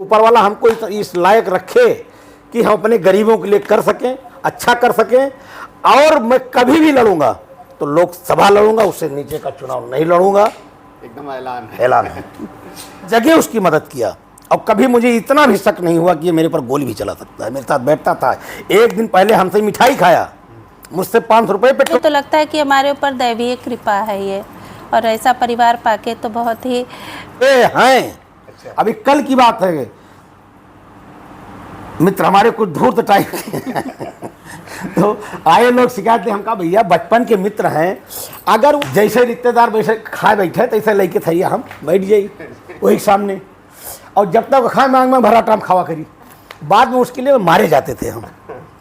ऊपर वाला हमको इस लायक रखे कि हम अपने गरीबों के लिए कर सकें, अच्छा कर सकें। और मैं कभी भी लड़ूंगा तो लोकसभा लड़ूंगा, उससे नीचे का चुनाव नहीं लड़ूंगा। एकदम ऐलान है जगह उसकी मदद किया। और कभी मुझे इतना भी शक नहीं हुआ कि ये मेरे पर गोली भी चला सकता है। मेरे साथ बैठता था, एक दिन पहले हमसे मिठाई खाया, मुझसे 500 रुपये पे। मुझे तो लगता है कि हमारे ऊपर दैवीय कृपा है ये, और ऐसा परिवार पाके तो बहुत ही हैं। अभी कल की बात है, मित्र हमारे कुछ धूर्त टाइप के तो आए लोग शिकायत, हम कहा भैया बचपन के मित्र हैं, अगर जैसे रिश्तेदार वैसे खाए बैठे तैसे लेके थे हम बैठ जाइए वही सामने, और जब तक खाए मांग में भरा टाइम खावा करी। बाद में उसके लिए मारे जाते थे हम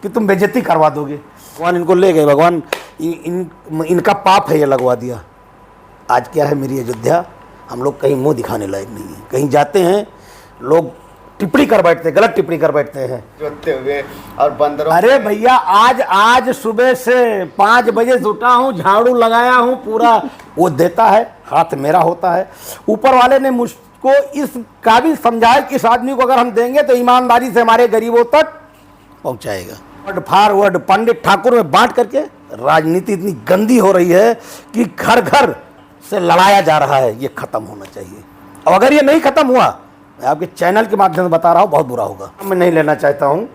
कि तुम बेइज्जती करवा दोगे। भगवान इनको ले गए, भगवान इनका पाप है ये लगवा दिया। आज क्या है मेरी अयोध्या, हम लोग कहीं मुंह दिखाने लायक नहीं है। कहीं जाते हैं लोग टिप्पणी कर बैठते हैं, गलत टिप्पणी कर बैठते हैं जोतते हुए और बंदरों। अरे भैया आज सुबह से 5 बजे से उठा हूँ, झाड़ू लगाया हूँ, पूरा वो देता है, हाथ मेरा होता है। ऊपर वाले ने मुझको इस काबिल समझाया कि इस आदमी को अगर हम देंगे तो ईमानदारी से हमारे गरीबों तक पहुँचाएगा। वर्ड फॉरवर्ड पंडित ठाकुर में बांट करके राजनीति इतनी गंदी हो रही है कि घर घर से लड़ाया जा रहा है। ये खत्म होना चाहिए, और अगर ये नहीं खत्म हुआ, मैं आपके चैनल के माध्यम से बता रहा हूँ, बहुत बुरा होगा। मैं नहीं लेना चाहता हूँ,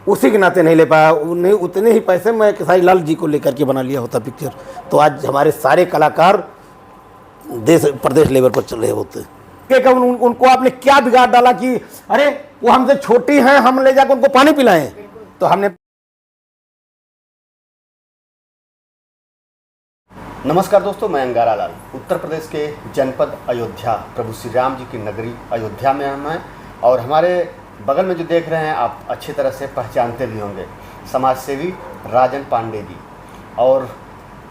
उसी के नाते नहीं ले पाया। नहीं उतने ही पैसे मैं खेसारी लाल जी को लेकर के बना लिया होता पिक्चर, तो आज हमारे सारे कलाकार देश प्रदेश लेवल पर चल रहे होते। उनको आपने क्या बिगाड़ डाला कि अरे वो हमसे छोटी हैं, हम ले जाकर उनको पानी पिलाएं? तो हमने नमस्कार दोस्तों, मैं अंगारा लाल। उत्तर प्रदेश के जनपद अयोध्या, प्रभु श्री राम जी की नगरी अयोध्या में हम हैं, और हमारे बगल में जो देख रहे हैं आप अच्छी तरह से पहचानते भी होंगे, समाज सेवी राजन पांडे जी। और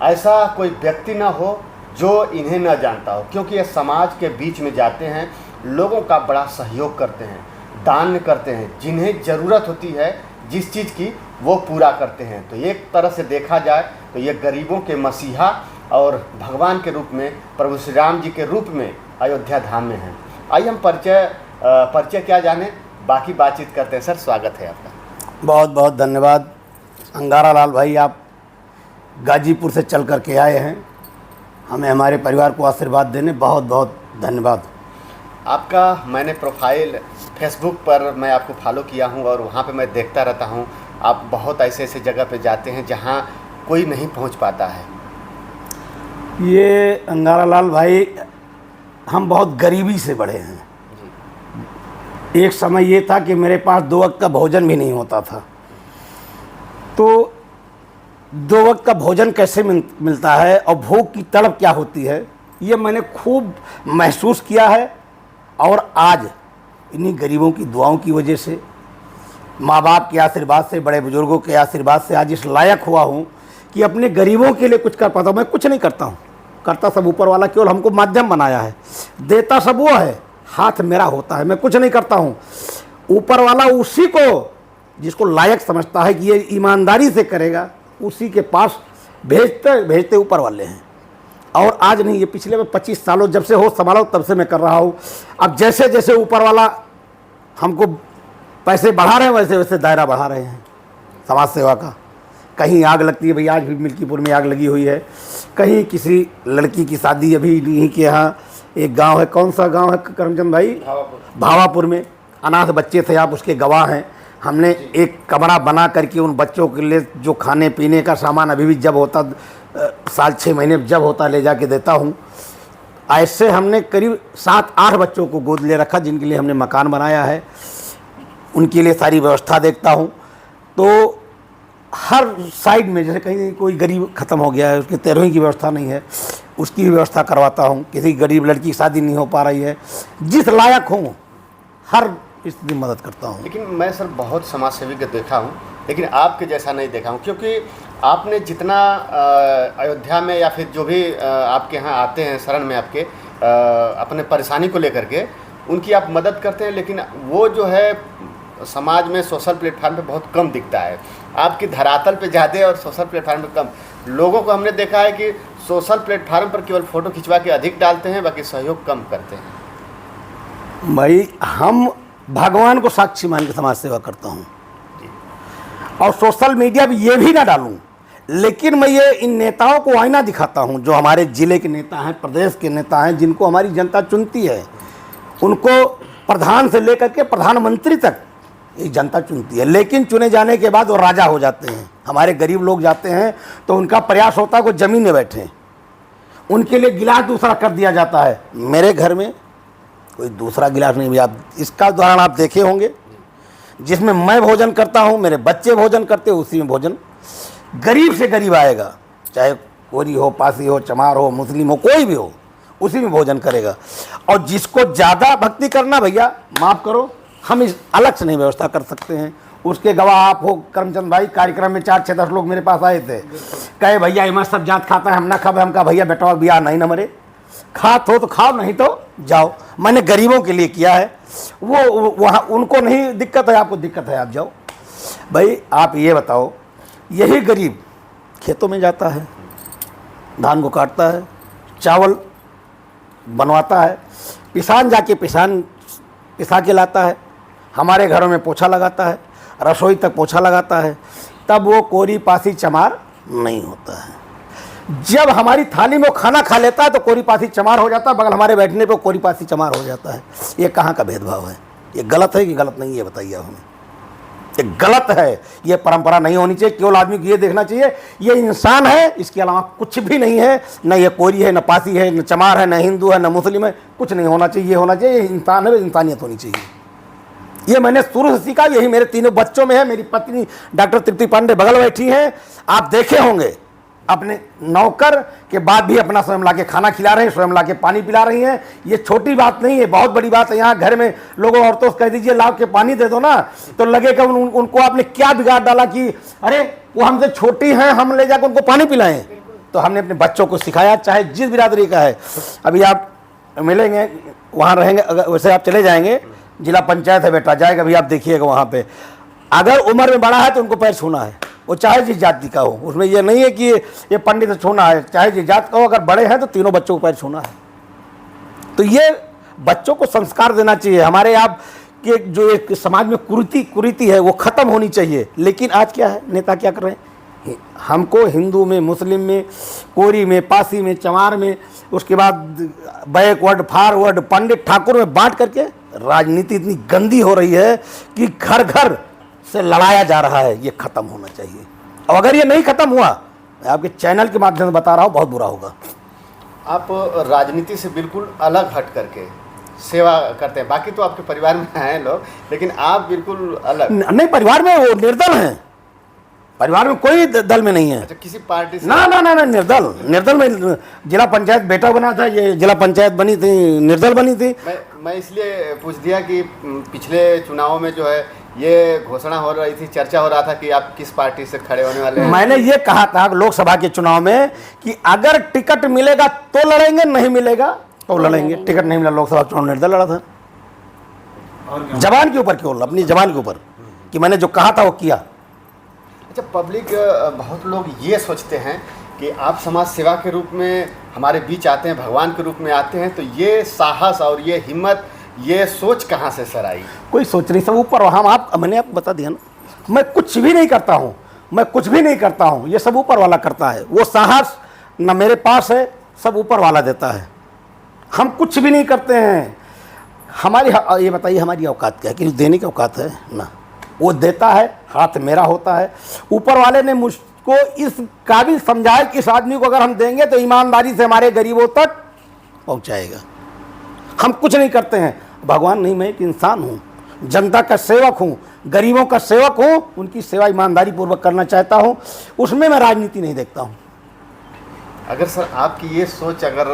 ऐसा कोई व्यक्ति ना हो जो इन्हें न जानता हो, क्योंकि ये समाज के बीच में जाते हैं, लोगों का बड़ा सहयोग करते हैं, दान करते हैं, जिन्हें ज़रूरत होती है जिस चीज़ की वो पूरा करते हैं। तो एक तरह से देखा जाए तो ये गरीबों के मसीहा और भगवान के रूप में, प्रभु श्री राम जी के रूप में अयोध्या धाम में हैं। आइए हम परिचय क्या जाने, बाकी बातचीत करते हैं। सर, स्वागत है आपका। बहुत बहुत धन्यवाद अंगारा लाल भाई, आप गाजीपुर से चल कर के आए हैं, हमें हमारे परिवार को आशीर्वाद देने बहुत बहुत धन्यवाद। आपका मैंने प्रोफाइल फेसबुक पर मैं आपको फॉलो किया हूँ, और वहाँ पे मैं देखता रहता हूँ। आप बहुत ऐसे ऐसे जगह पे जाते हैं जहाँ कोई नहीं पहुँच पाता है। ये अंगारा लाल भाई, हम बहुत गरीबी से बढ़े हैं। एक समय ये था कि मेरे पास 2 वक्त का भोजन भी नहीं होता था। तो 2 वक्त का भोजन कैसे मिलता है और भूख की तड़प क्या होती है, ये मैंने खूब महसूस किया है। और आज इन्हीं गरीबों की दुआओं की वजह से, माँ बाप के आशीर्वाद से, बड़े बुजुर्गों के आशीर्वाद से आज इस लायक हुआ हूँ कि अपने गरीबों के लिए कुछ कर पाता हूँ। मैं कुछ नहीं करता हूँ, करता सब ऊपर वाला, केवल हमको माध्यम बनाया है, देता सब वो है, हाथ मेरा होता है, मैं कुछ नहीं करता हूँ। ऊपर वाला उसी को जिसको लायक समझता है कि ये ईमानदारी से करेगा, उसी के पास भेजते ऊपर वाले हैं। और आज नहीं, ये पिछले 25 सालों जब से हो संभाला तब से मैं कर रहा हूँ। अब जैसे जैसे ऊपर वाला हमको पैसे बढ़ा रहे हैं, वैसे वैसे दायरा बढ़ा रहे हैं समाज सेवा का। कहीं आग लगती है, भाई आज भी मिल्कीपुर में आग लगी हुई है, कहीं किसी लड़की की शादी, अभी यहीं के यहाँ एक गांव है, कौन सा गांव है करमचंद भाई? भावापुर में अनाथ बच्चे थे, आप उसके गवाह हैं। हमने एक कमरा बना करके उन बच्चों के लिए जो खाने पीने का सामान अभी भी जब होता, साल 6 महीने जब होता ले जाके देता हूँ। ऐसे हमने करीब 7-8 बच्चों को गोद ले रखा, जिनके लिए हमने मकान बनाया है, उनके लिए सारी व्यवस्था देखता हूँ। तो हर साइड में, जैसे कहीं कोई गरीब ख़त्म हो गया है, उसके 13वीं की व्यवस्था नहीं है, उसकी व्यवस्था करवाता हूँ। किसी गरीब लड़की की शादी नहीं हो पा रही है, जिस लायक हूँ हर स्थिति मदद करता हूँ। लेकिन मैं सर बहुत समाज सेवी को देखा हूँ, लेकिन आपके जैसा नहीं देखा हूँ, क्योंकि आपने जितना अयोध्या में या फिर जो भी आपके यहाँ आते हैं शरण में आपके, अपने परेशानी को लेकर के उनकी आप मदद करते हैं, लेकिन वो जो है समाज में सोशल प्लेटफार्म पे बहुत कम दिखता है। आपकी धरातल पे ज़्यादा और सोशल प्लेटफार्म पे कम। लोगों को हमने देखा है कि सोशल प्लेटफार्म पर केवल फ़ोटो खिंचवा के अधिक डालते हैं, बाकी सहयोग कम करते हैं। भाई हम भगवान को साक्षी मान के समाज सेवा करता हूँ। और सोशल मीडिया पे ये भी ना डालूं, लेकिन मैं ये इन नेताओं को आईना दिखाता हूँ जो हमारे ज़िले के नेता हैं, प्रदेश के नेता हैं, जिनको हमारी जनता चुनती है। उनको प्रधान से लेकर के प्रधानमंत्री तक ये जनता चुनती है, लेकिन चुने जाने के बाद वो राजा हो जाते हैं। हमारे गरीब लोग जाते हैं तो उनका प्रयास होता है कि ज़मीन में बैठें, उनके लिए गिलास दूसरा कर दिया जाता है। मेरे घर में कोई दूसरा गिलास नहीं भी। आप इसका उदाहरण आप देखे होंगे, जिसमें मैं भोजन करता हूँ, मेरे बच्चे भोजन करते हैं, उसी में भोजन गरीब से गरीब आएगा, चाहे कोरी हो, पासी हो, चमार हो, मुस्लिम हो, कोई भी हो, उसी में भोजन करेगा। और जिसको ज़्यादा भक्ति करना, भैया माफ़ करो, हम इस अलग से नहीं व्यवस्था कर सकते हैं। उसके गवाह आप हो करमचंद भाई। कार्यक्रम में 4-6-10 लोग मेरे पास आए थे, कहे भैया इमा सब जात खाता है, हम ना खाए। हम कहा भैया बेटा बिया नहीं ना मरे, खात हो तो खाओ, नहीं तो जाओ। मैंने गरीबों के लिए किया है। वो वहाँ उनको नहीं दिक्कत है, आपको दिक्कत है, आप जाओ। भाई आप ये बताओ, यही गरीब खेतों में जाता है, धान को काटता है, चावल बनवाता है, किसान जाके पिसा के लाता है, हमारे घरों में पोछा लगाता है, रसोई तक पोछा लगाता है, तब वो कोरी पासी चमार नहीं होता है। जब हमारी थाली में वो खाना खा लेता है तो कोरी पासी चमार हो जाता है, बगल हमारे बैठने पे कोरी पासी चमार हो जाता है। ये कहाँ का भेदभाव है? ये गलत है कि गलत नहीं, ये बताइए आप हमें। ये गलत है, ये परंपरा नहीं होनी चाहिए। केवल आदमी को ये देखना चाहिए ये इंसान है, इसके अलावा कुछ भी नहीं है। न ये कोरी है, न पासी है, न चमार है, न हिंदू है, न मुस्लिम है, कुछ नहीं होना चाहिए। ये होना चाहिए, ये इंसान है, इंसानियत होनी चाहिए। ये मैंने शुरू से सीखा, यही मेरे तीनों बच्चों में है। मेरी पत्नी डॉक्टर तृप्ति पांडे बगल बैठी हैं, आप देखे होंगे। अपने नौकर के बाद भी अपना स्वयं लाके खाना खिला रहे हैं, स्वयं लाके पानी पिला रही हैं। ये छोटी बात नहीं है, बहुत बड़ी बात है। यहाँ घर में लोगों औरतों से कह दीजिए लाओ के पानी दे दो ना, तो लगेगा उनको आपने क्या बिगाड़ डाला कि अरे वो हमसे छोटी हैं, हम ले जाकर उनको पानी पिलाएं। तो हमने अपने बच्चों को सिखाया, चाहे जिस बिरादरी का है। अभी आप मिलेंगे, वहाँ रहेंगे, अगर वैसे आप चले जाएंगे, जिला पंचायत है बेटा, जाएगा अभी आप देखिएगा वहाँ पे। अगर उम्र में बड़ा है तो उनको पैर छूना है, वो चाहे जिस जाति का हो। उसमें ये नहीं है कि ये पंडित से छूना है, चाहे जिस जात का हो। अगर बड़े हैं तो तीनों बच्चों को पैर छूना है। तो ये बच्चों को संस्कार देना चाहिए। हमारे आप के जो एक समाज में कुरीति है वो ख़त्म होनी चाहिए। लेकिन आज क्या है, नेता क्या कर रहे हैं, हमको हिंदू में, मुस्लिम में, कोरी में, पासी में, चमार में, उसके बाद बैकवर्ड, फॉरवर्ड, पंडित, ठाकुर में बांट करके राजनीति इतनी गंदी हो रही है कि घर घर से लड़ाया जा रहा है। ये ख़त्म होना चाहिए। और अगर ये नहीं ख़त्म हुआ, मैं आपके चैनल के माध्यम से बता रहा हूँ, बहुत बुरा होगा। आप राजनीति से बिल्कुल अलग हट करके सेवा करते हैं। बाकी तो आपके परिवार में हैं लोग, लेकिन आप बिल्कुल अलग। नहीं, परिवार में वो निर्दल हैं, परिवार में कोई दल में नहीं है। अच्छा, किसी पार्टी से? ना ना ना ना, निर्दल में जिला पंचायत बेटा बना था, ये जिला पंचायत बनी थी, निर्दल बनी थी। मैं इसलिए पूछ दिया कि पिछले चुनावों में जो है ये घोषणा हो रही थी, चर्चा हो रहा था कि आप किस पार्टी से खड़े होने वाले हैं। मैंने ये कहा था लोकसभा के चुनाव में कि अगर टिकट मिलेगा तो लड़ेंगे, नहीं मिलेगा तो लड़ेंगे। टिकट नहीं मिला, लोकसभा चुनाव निर्दल लड़ा था। जबान के ऊपर, केवल अपनी जबान के ऊपर कि मैंने जो कहा था वो किया। अच्छा, पब्लिक बहुत लोग ये सोचते हैं कि आप समाज सेवा के रूप में हमारे बीच आते हैं, भगवान के रूप में आते हैं, तो ये साहस और ये हिम्मत, ये सोच कहाँ से सर आई? कोई सोच नहीं, सब ऊपर। मैंने आपको बता दिया ना, मैं कुछ भी नहीं करता हूँ, मैं कुछ भी नहीं करता हूँ, ये सब ऊपर वाला करता है। वो साहस न मेरे पास है, सब ऊपर वाला देता है। हम कुछ भी नहीं करते हैं। हमारी ये बताइए हमारी औकात क्या है? कि देने की औकात है ना, वो देता है, हाथ मेरा होता है। ऊपर वाले ने मुझको इस काबिल समझा है कि इस आदमी को अगर हम देंगे तो ईमानदारी से हमारे गरीबों तक पहुंचाएगा। हम कुछ नहीं करते हैं। भगवान नहीं, मैं एक इंसान हूँ, जनता का सेवक हूँ, गरीबों का सेवक हूँ, उनकी सेवा ईमानदारी पूर्वक करना चाहता हूँ। उसमें मैं राजनीति नहीं देखता हूँ। अगर सर आपकी ये सोच अगर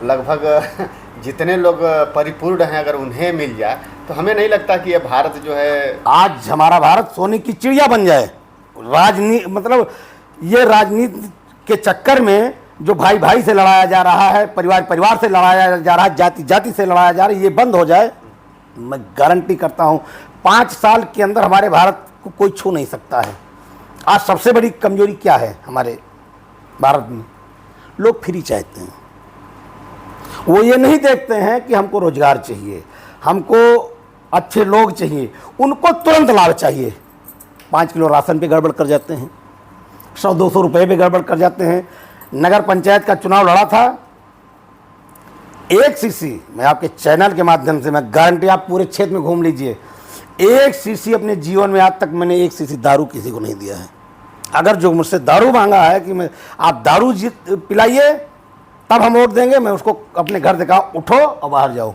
लगभग जितने लोग परिपूर्ण हैं अगर उन्हें मिल जाए, तो हमें नहीं लगता कि ये भारत जो है, आज हमारा भारत सोने की चिड़िया बन जाए। मतलब ये राजनीति के चक्कर में जो भाई भाई से लड़ाया जा रहा है, परिवार परिवार से लड़ाया जा रहा है, जाति जाति से लड़ाया जा रहा है, ये बंद हो जाए। मैं गारंटी करता हूँ 5 साल के अंदर हमारे भारत को कोई छू नहीं सकता है। आज सबसे बड़ी कमजोरी क्या है हमारे भारत में? लोग फ्री चाहते हैं। वो ये नहीं देखते हैं कि हमको रोजगार चाहिए, हमको अच्छे लोग चाहिए, उनको तुरंत लाभ चाहिए। 5 किलो राशन पे गड़बड़ कर जाते हैं, 100-200 रुपये पे गड़बड़ कर जाते हैं। नगर पंचायत का चुनाव लड़ा था, 1 सीसी, मैं आपके चैनल के माध्यम से मैं गारंटी, आप पूरे क्षेत्र में घूम लीजिए, 1 सीसी अपने जीवन में आज तक मैंने 1 सीसी दारू किसी को नहीं दिया है। अगर जो मुझसे दारू मांगा है कि मैं आप दारू पिलाइए तब हम वोट देंगे, मैं उसको अपने घर दिखाओ, उठो और बाहर जाओ।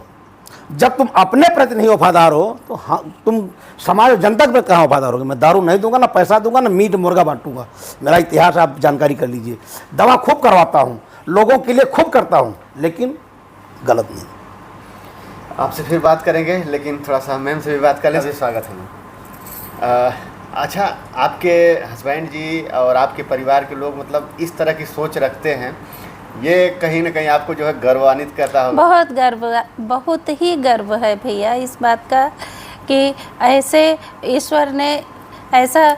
जब तुम अपने प्रति नहीं वफादार हो तो हाँ, तुम समाज जनता के प्रति कहाँ वफादार होगे। मैं दारू नहीं दूंगा, ना पैसा दूंगा, ना मीट मुर्गा बांटूंगा। मेरा इतिहास आप जानकारी कर लीजिए। दवा खूब करवाता हूँ, लोगों के लिए खूब करता हूँ, लेकिन गलत नहीं। आपसे फिर बात करेंगे, लेकिन थोड़ा सा मैम से भी बात कर लें। स्वागत है। अच्छा, आपके हस्बैंड जी और आपके परिवार के लोग मतलब इस तरह की सोच रखते हैं, ये कहीं ना कहीं आपको जो है गर्वान्वित करता होगा? बहुत गर्व, बहुत ही गर्व है भैया इस बात का कि ऐसे ईश्वर ने ऐसा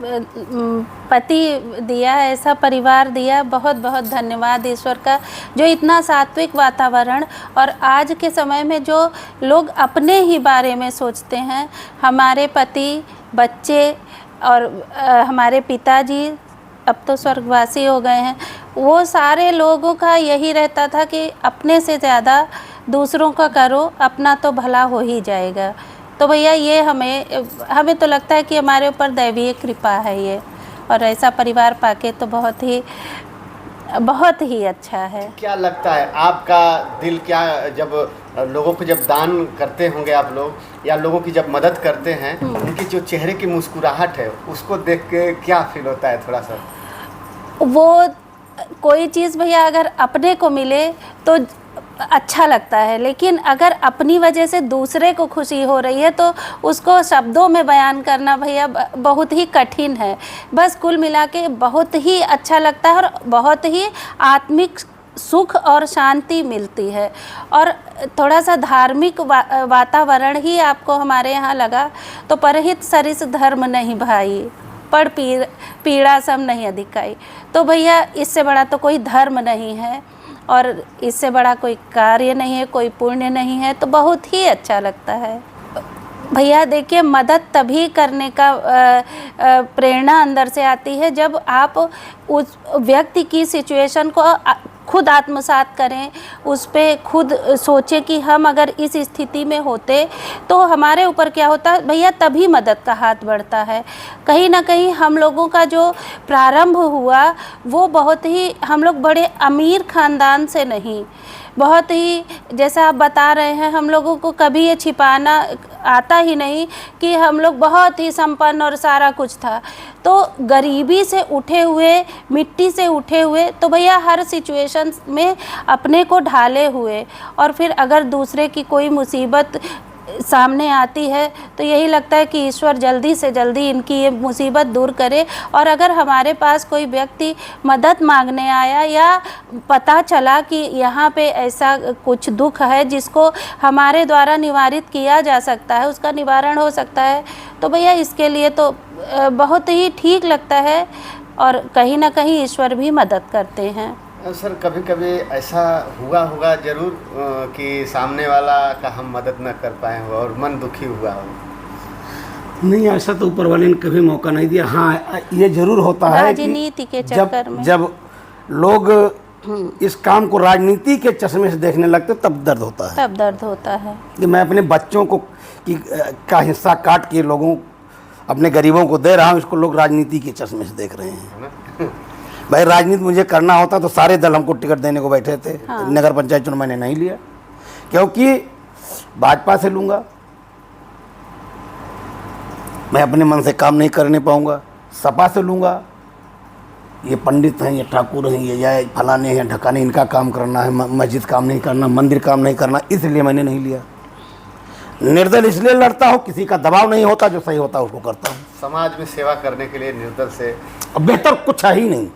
पति दिया, ऐसा परिवार दिया। बहुत बहुत धन्यवाद ईश्वर का, जो इतना सात्विक वातावरण। और आज के समय में जो लोग अपने ही बारे में सोचते हैं, हमारे पति, बच्चे और हमारे पिताजी अब तो स्वर्गवासी हो गए हैं, वो सारे लोगों का यही रहता था कि अपने से ज़्यादा दूसरों का करो, अपना तो भला हो ही जाएगा। तो भैया ये हमें तो लगता है कि हमारे ऊपर दैवीय कृपा है ये, और ऐसा परिवार पाके तो बहुत ही अच्छा है। क्या लगता है आपका दिल, क्या जब लोगों को जब दान करते होंगे आप लोग, या लोगों की जब मदद करते हैं, उनकी जो चेहरे की मुस्कुराहट है उसको देख के क्या फील होता है? थोड़ा सा वो कोई चीज़ भैया अगर अपने को मिले तो अच्छा लगता है, लेकिन अगर अपनी वजह से दूसरे को खुशी हो रही है तो उसको शब्दों में बयान करना भैया बहुत ही कठिन है। बस कुल मिला के बहुत ही अच्छा लगता है और बहुत ही आत्मिक सुख और शांति मिलती है। और थोड़ा सा धार्मिक वातावरण ही आपको हमारे यहाँ लगा तो परहित सरिस धर्म नहीं भाई, पर पीड़ा सम नहीं अधिकाई। तो भैया इससे बड़ा तो कोई धर्म नहीं है और इससे बड़ा कोई कार्य नहीं है, कोई पुण्य नहीं है, तो बहुत ही अच्छा लगता है भैया। देखिए, मदद तभी करने का प्रेरणा अंदर से आती है जब आप उस व्यक्ति की सिचुएशन को खुद आत्मसात करें, उस पर खुद सोचें कि हम अगर इस स्थिति में होते तो हमारे ऊपर क्या होता है भैया, तभी मदद का हाथ बढ़ता है। कहीं ना कहीं हम लोगों का जो प्रारंभ हुआ वो बहुत ही, हम लोग बड़े अमीर ख़ानदान से नहीं, बहुत ही, जैसा आप बता रहे हैं, हम लोगों को कभी ये छिपाना आता ही नहीं कि हम लोग बहुत ही संपन्न और सारा कुछ था। तो गरीबी से उठे हुए, मिट्टी से उठे हुए, तो भैया हर सिचुएशन में अपने को ढाले हुए, और फिर अगर दूसरे की कोई मुसीबत सामने आती है तो यही लगता है कि ईश्वर जल्दी से जल्दी इनकी ये मुसीबत दूर करे। और अगर हमारे पास कोई व्यक्ति मदद मांगने आया या पता चला कि यहाँ पे ऐसा कुछ दुख है जिसको हमारे द्वारा निवारित किया जा सकता है, उसका निवारण हो सकता है, तो भैया इसके लिए तो बहुत ही ठीक लगता है और कहीं ना कहीं ईश्वर भी मदद करते हैं। सर, कभी कभी ऐसा हुआ होगा ज़रूर कि सामने वाला का हम मदद न कर पाए हो और मन दुखी हुआ हो? नहीं, ऐसा तो ऊपर वाले ने कभी मौका नहीं दिया। हाँ, ये जरूर होता है राजनीति के चक्कर में जब लोग इस काम को राजनीति के चश्मे से देखने लगते तब दर्द होता है। तब दर्द होता है कि मैं अपने बच्चों को का हिस्सा काट के लोगों, अपने गरीबों को दे रहा हूँ, इसको लोग राजनीति के चश्मे से देख रहे हैं। भाई, राजनीति मुझे करना होता तो सारे दल हमको टिकट देने को बैठे थे। हाँ। नगर पंचायत चुनाव मैंने नहीं लिया क्योंकि भाजपा से लूँगा, मैं अपने मन से काम नहीं करने पाऊँगा। सपा से लूँगा, ये पंडित हैं, ये ठाकुर हैं, ये फलाने हैं, ढकाने, इनका काम करना है, मस्जिद काम नहीं करना, मंदिर काम नहीं करना, इसलिए मैंने नहीं लिया। निर्दल इसलिए लड़ता हूँ, किसी का दबाव नहीं होता, जो सही होता है उसको करता हूँ। समाज में सेवा करने के लिए निर्दल से बेहतर कुछ है ही नहीं,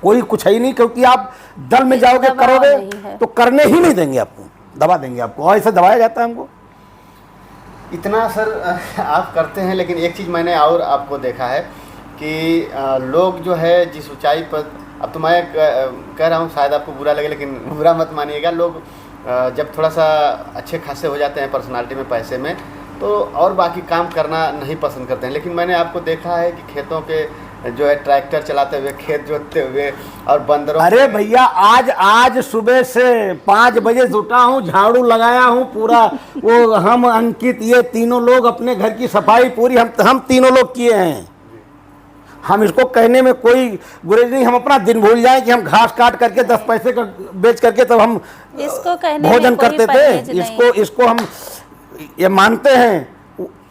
कोई कुछ है ही नहीं, क्योंकि आप दल में जाओगे, करोगे तो करने ही नहीं देंगे आपको, दबा देंगे आपको, और ऐसा दबाया जाता है हमको। इतना सर आप करते हैं, लेकिन एक चीज़ मैंने और आपको देखा है कि लोग जो है जिस ऊंचाई पर, अब तो मैं कह रहा हूँ शायद आपको बुरा लगे, लेकिन बुरा मत मानिएगा, लोग जब थोड़ा सा अच्छे खासे हो जाते हैं पर्सनालिटी में, पैसे में, तो और बाकी काम करना नहीं पसंद करते हैं। लेकिन मैंने आपको देखा है कि खेतों के जो है ट्रैक्टर चलाते हुए, खेत जोतते हुए और बंदरों। अरे भैया आज सुबह से 5 बजे से उठा हूँ, झाड़ू लगाया हूँ पूरा। वो हम अंकित ये तीनों लोग अपने घर की सफाई पूरी हम तीनों लोग किए हैं। हम इसको कहने में कोई गुरेज नहीं, हम अपना दिन भूल जाएं कि हम घास काट करके 10 पैसे का बेच करके तब हम इसको कहने भोजन में कोई करते परहेज थे। नहीं। इसको हम ये मानते हैं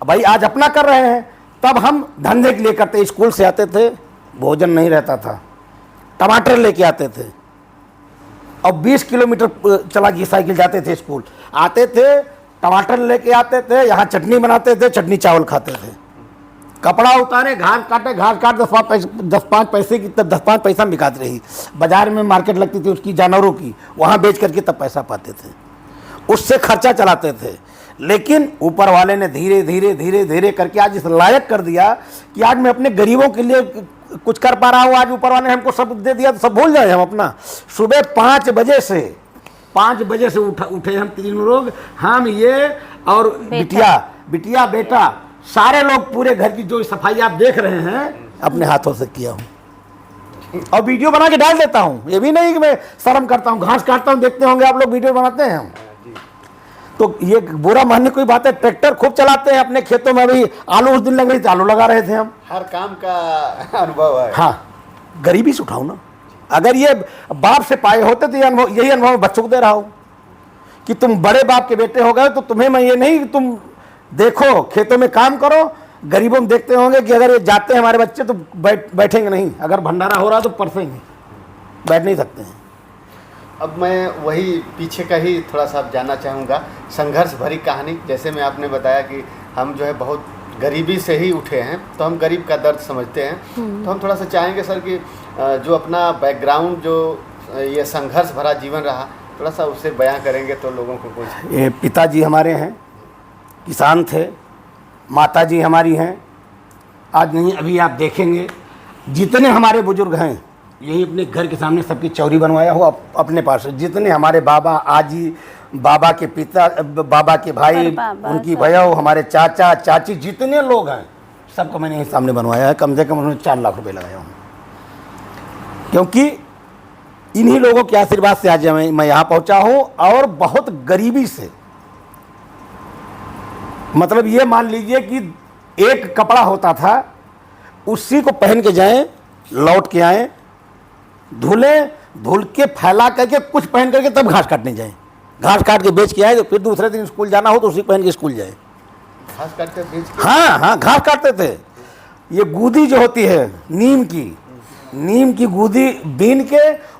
भाई, आज अपना कर रहे हैं, तब हम धंधे के लिए करते। स्कूल से आते थे, भोजन नहीं रहता था, टमाटर लेके आते थे और 20 किलोमीटर चला के साइकिल जाते थे स्कूल। आते थे, टमाटर लेके आते थे, यहाँ चटनी बनाते थे, चटनी चावल खाते थे। कपड़ा उतारे, घास काटे, घास काट 10-5 पैसे की, तब 10-5 पैसा में बिकाती रही। बाजार में मार्केट लगती थी उसकी, जानवरों की, वहाँ बेच करके तब पैसा पाते थे, उससे खर्चा चलाते थे। लेकिन ऊपर वाले ने धीरे धीरे धीरे धीरे करके आज इस लायक कर दिया कि आज मैं अपने गरीबों के लिए कुछ कर पा रहा हूँ। आज ऊपर वाले ने हमको सब दे दिया तो सब भूल जाए हम अपना। सुबह 5 बजे से उठे हम तीनों लोग, हम ये और बिटिया बेटा, सारे लोग, पूरे घर की जो सफाई आप देख रहे हैं अपने हाथों से किया हूँ और वीडियो बना के डाल देता हूँ। ये भी नहीं कि मैं शर्म करता हूँ, घास काटता हूँ, देखते होंगे आप लोग वीडियो बनाते हैं हम। तो ये बुरा मानने कोई बात है, ट्रैक्टर खूब चलाते हैं अपने खेतों में। अभी आलू उस दिन लग रही थी, आलू लगा रहे थे हम। हर काम का अनुभव है। हाँ, गरीबी से उठाऊँ ना। अगर ये बाप से पाए होते तो यही अनुभव बच्चों को दे रहा हूँ कि तुम बड़े बाप के बेटे हो गए, तो तुम्हें मैं ये नहीं कि तुम देखो खेतों में काम करो। गरीबों में देखते होंगे कि अगर ये जाते हैं हमारे बच्चे तो बैठेंगे नहीं, अगर भंडारा हो रहा तो परसेंगे, बैठ नहीं सकते हैं। अब मैं वही पीछे का ही थोड़ा सा जानना चाहूँगा, संघर्ष भरी कहानी। जैसे मैं आपने बताया कि हम जो है बहुत गरीबी से ही उठे हैं, तो हम गरीब का दर्द समझते हैं। तो हम थोड़ा सा चाहेंगे सर कि जो अपना बैकग्राउंड, जो ये संघर्ष भरा जीवन रहा, थोड़ा सा उसे बयां करेंगे तो लोगों को कुछ। ये पिताजी हमारे हैं, किसान थे, माताजी हमारी हैं। आज नहीं, अभी आप देखेंगे जितने हमारे बुजुर्ग हैं, यही अपने घर के सामने सबकी चौरी बनवाया हो अपने पास। जितने हमारे बाबा, आजी, बाबा के पिता, बाबा के भाई, उनकी भैया, हमारे चाचा चाची, जितने लोग हैं सबको मैंने यही सामने बनवाया है। कम से कम उन्होंने 4 लाख रुपए लगाया हूँ, क्योंकि इन्हीं लोगों के आशीर्वाद से आज मैं यहाँ पहुँचा हूँ। और बहुत गरीबी से, मतलब ये मान लीजिए कि एक कपड़ा होता था, उसी को पहन के जाएं, लौट के आएँ, धुल के फैला करके कुछ पहन करके तब घास काटने जाएं। घास काट के बेच के आए, तो फिर दूसरे दिन स्कूल जाना हो तो उसी पहन के स्कूल जाए। घास काटते बेच के? हाँ, घास काटते थे। ये गूदी जो होती है नीम की गूदी बीन के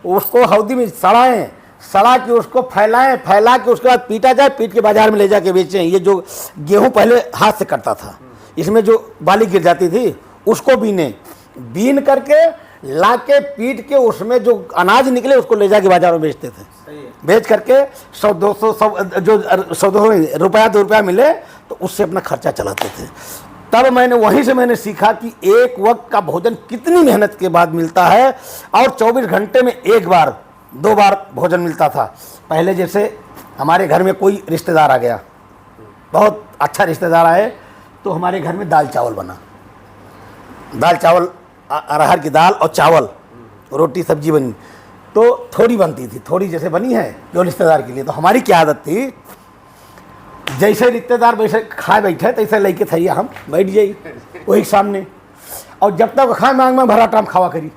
उसको हौदी में सड़ा के उसको फैला के उसके बाद पीटा जाए, पीट के बाजार में ले जाके बेचें। ये जो गेहूँ पहले हाथ से कटता था, इसमें जो बाली गिर जाती थी उसको बीन करके ला के पीट के उसमें जो अनाज निकले उसको ले जाके बाजार में बेचते थे। बेच करके 100-200 रुपया 2 रुपया मिले तो उससे अपना खर्चा चलाते थे। तब वहीं से मैंने सीखा कि एक वक्त का भोजन कितनी मेहनत के बाद मिलता है, और 24 घंटे में 1 बार 2 बार भोजन मिलता था। पहले जैसे हमारे घर में कोई रिश्तेदार आ गया, बहुत अच्छा रिश्तेदार आए, तो हमारे घर में दाल चावल बना। दाल चावल, अरहर की दाल और चावल, रोटी सब्जी बनी, तो थोड़ी बनती थी, थोड़ी जैसे बनी है जो रिश्तेदार के लिए। तो हमारी क्या आदत थी, जैसे रिश्तेदार वैसे खा बैठे तैसे लेके थैया हम बैठ जाइए वही सामने, और जब तक खाए मांग में भरा टाइम खावा करी।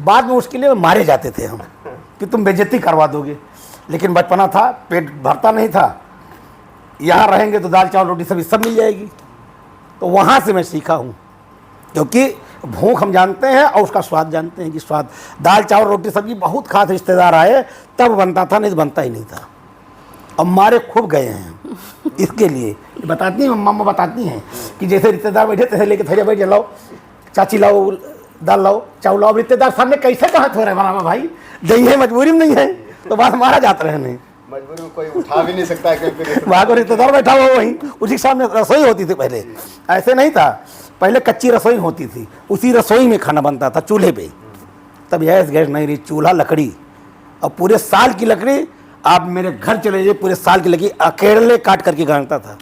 बाद में उसके लिए मारे जाते थे हम कि तुम बेइज्जती करवा दोगे। लेकिन बचपना था, पेट भरता नहीं था, यहाँ रहेंगे तो दाल चावल रोटी सब्जी सब मिल जाएगी। तो वहाँ से मैं सीखा हूँ, क्योंकि भूख हम जानते हैं और उसका स्वाद जानते हैं कि स्वाद दाल चावल रोटी सब्जी बहुत खास रिश्तेदार आए तब बनता था, नहीं तो बनता ही नहीं था। अब मारे खूब गए हैं इसके लिए। बताती हैं मम्मा, बताती हैं कि जैसे रिश्तेदार बैठे तैसे लेके थैले बैठ लाओ, चाची लाओ दाल लाओ चावल लाओ। रिश्तेदार सामने कैसे कहाँ हो रहे बनावा भाई, नहीं है मजबूरी में, नहीं है तो बात हमारा जाता रहे, नहीं मजबूरी में कोई उठा भी नहीं सकता है, क्योंकि वहाँ को रिश्तेदार बैठा हुआ वहीं, उसी सामने रसोई होती थी। पहले ऐसे नहीं था, पहले कच्ची रसोई होती थी, उसी रसोई में खाना बनता था चूल्हे पे। तब गैस नहीं रही, चूल्हा लकड़ी, और पूरे साल की लकड़ी। आप मेरे घर चले जाइए, पूरे साल की लकड़ी अकेले काट करके गाड़ता था,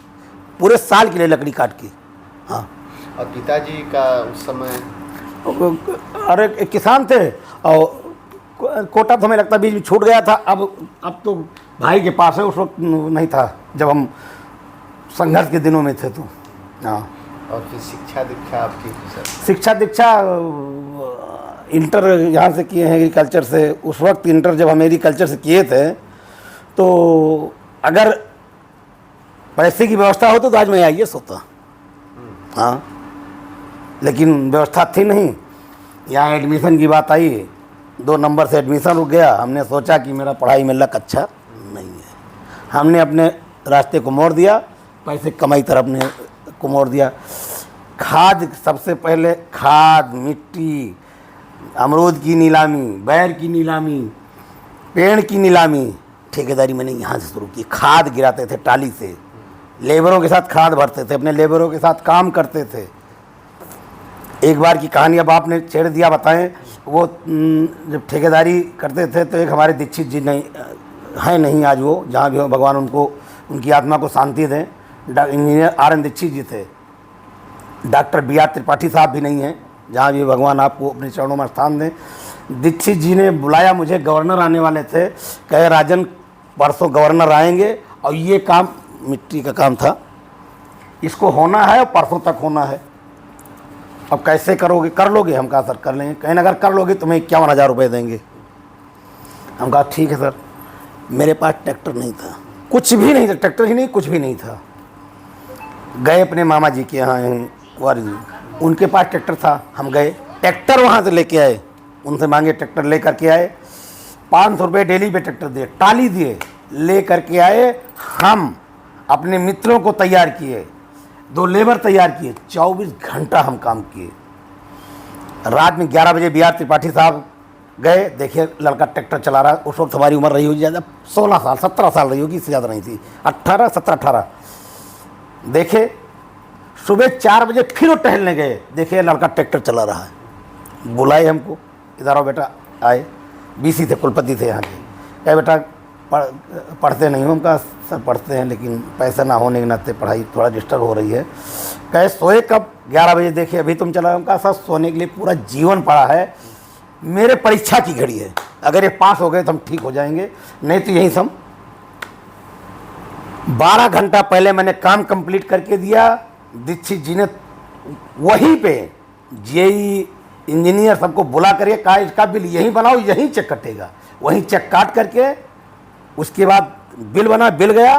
पूरे साल के लिए लकड़ी काट के। हाँ। और पिताजी का उस समय? अरे एक किसान थे और कोटा तो हमें लगता बीच में छूट गया था। अब तो भाई के पास है, उस वक्त नहीं था जब हम संघर्ष के दिनों में थे। तो हाँ। और फिर शिक्षा दीक्षा आपकी? शिक्षा दीक्षा इंटर यहाँ से किए हैं एग्रीकल्चर से। उस वक्त इंटर जब हम एग्रीकल्चर से किए थे तो अगर पैसे की व्यवस्था हो तो आज मैं IAS होता। हाँ, लेकिन व्यवस्था थी नहीं। यहाँ एडमिशन की बात आई, 2 नंबर से एडमिशन रुक गया। हमने सोचा कि मेरा पढ़ाई में लक अच्छा नहीं है, हमने अपने रास्ते को मोड़ दिया, पैसे कमाई तरफ ने को मोड़ दिया। खाद, सबसे पहले खाद, मिट्टी, अमरूद की नीलामी, बैर की नीलामी, पेड़ की नीलामी, ठेकेदारी मैंने यहाँ से शुरू की। खाद गिराते थे टाली से, लेबरों के साथ खाद भरते थे, अपने लेबरों के साथ काम करते थे। एक बार की कहानी अब आपने छेड़ दिया, बताएं। वो जब ठेकेदारी करते थे तो एक हमारे दीक्षित जी नहीं हैं, नहीं आज वो, जहाँ भी हो भगवान उनको, उनकी आत्मा को शांति दें, इंजीनियर RN दीक्षित जी थे। डॉक्टर BR त्रिपाठी साहब भी नहीं हैं, जहाँ भी भगवान आपको अपने चरणों में स्थान दें। दीक्षित जी ने बुलाया मुझे, गवर्नर आने वाले थे, कहे राजन परसों गवर्नर आएंगे और ये काम मिट्टी का काम था, इसको होना है और परसों तक होना है। अब कैसे करोगे? कर लोगे? हम कहा सर कर लेंगे। कहीं अगर कर लोगे तो मैं 51,000 रुपये देंगे। हम कहा ठीक है सर। मेरे पास ट्रैक्टर नहीं था, कुछ भी नहीं था, ट्रैक्टर ही नहीं, कुछ भी नहीं था। गए अपने मामा जी के यहाँ वारी जी, उनके पास ट्रैक्टर था। हम गए, ट्रैक्टर वहाँ से लेके आए, उनसे मांगे, ट्रैक्टर ले करके आए। 500 रुपये डेली पे ट्रैक्टर दिए, टाली दिए, ले करके आए। हम अपने मित्रों को तैयार किए, 2 लेबर तैयार किए, 24 घंटा हम काम किए। रात में 11 बजे BR त्रिपाठी साहब गए, देखिए लड़का ट्रैक्टर चला रहा है। उस वक्त हमारी उम्र रही होगी ज़्यादा, 16 साल 17 साल रही होगी, इससे ज़्यादा नहीं थी, 18 17 18। देखे सुबह 4 बजे फिर वो टहलने गए, देखे लड़का ट्रैक्टर चला रहा है। बुलाए हमको, इधर आओ बेटा। आए, BC थे, कुलपति थे यहाँ के। कहे बेटा पढ़ते नहीं हो? हम कहा सर पढ़ते हैं, लेकिन पैसा ना होने के नाते पढ़ाई थोड़ा डिस्टर्ब हो रही है। कहे सोए कब? 11 बजे। देखे अभी तुम चला। हम कहा सर सोने के लिए पूरा जीवन पड़ा है, मेरे परीक्षा की घड़ी है, अगर ये पास हो गए तो हम ठीक हो जाएंगे, नहीं तो यहीं सम। 12 घंटा पहले मैंने काम कंप्लीट करके दिया। दीक्षित जी ने वहीं पे JE इंजीनियर सबको बुला करके कहा इसका बिल यहीं बनाओ, यहीं चेक कटेगा। वहीं चेक काट करके उसके बाद बिल बना, बिल गया।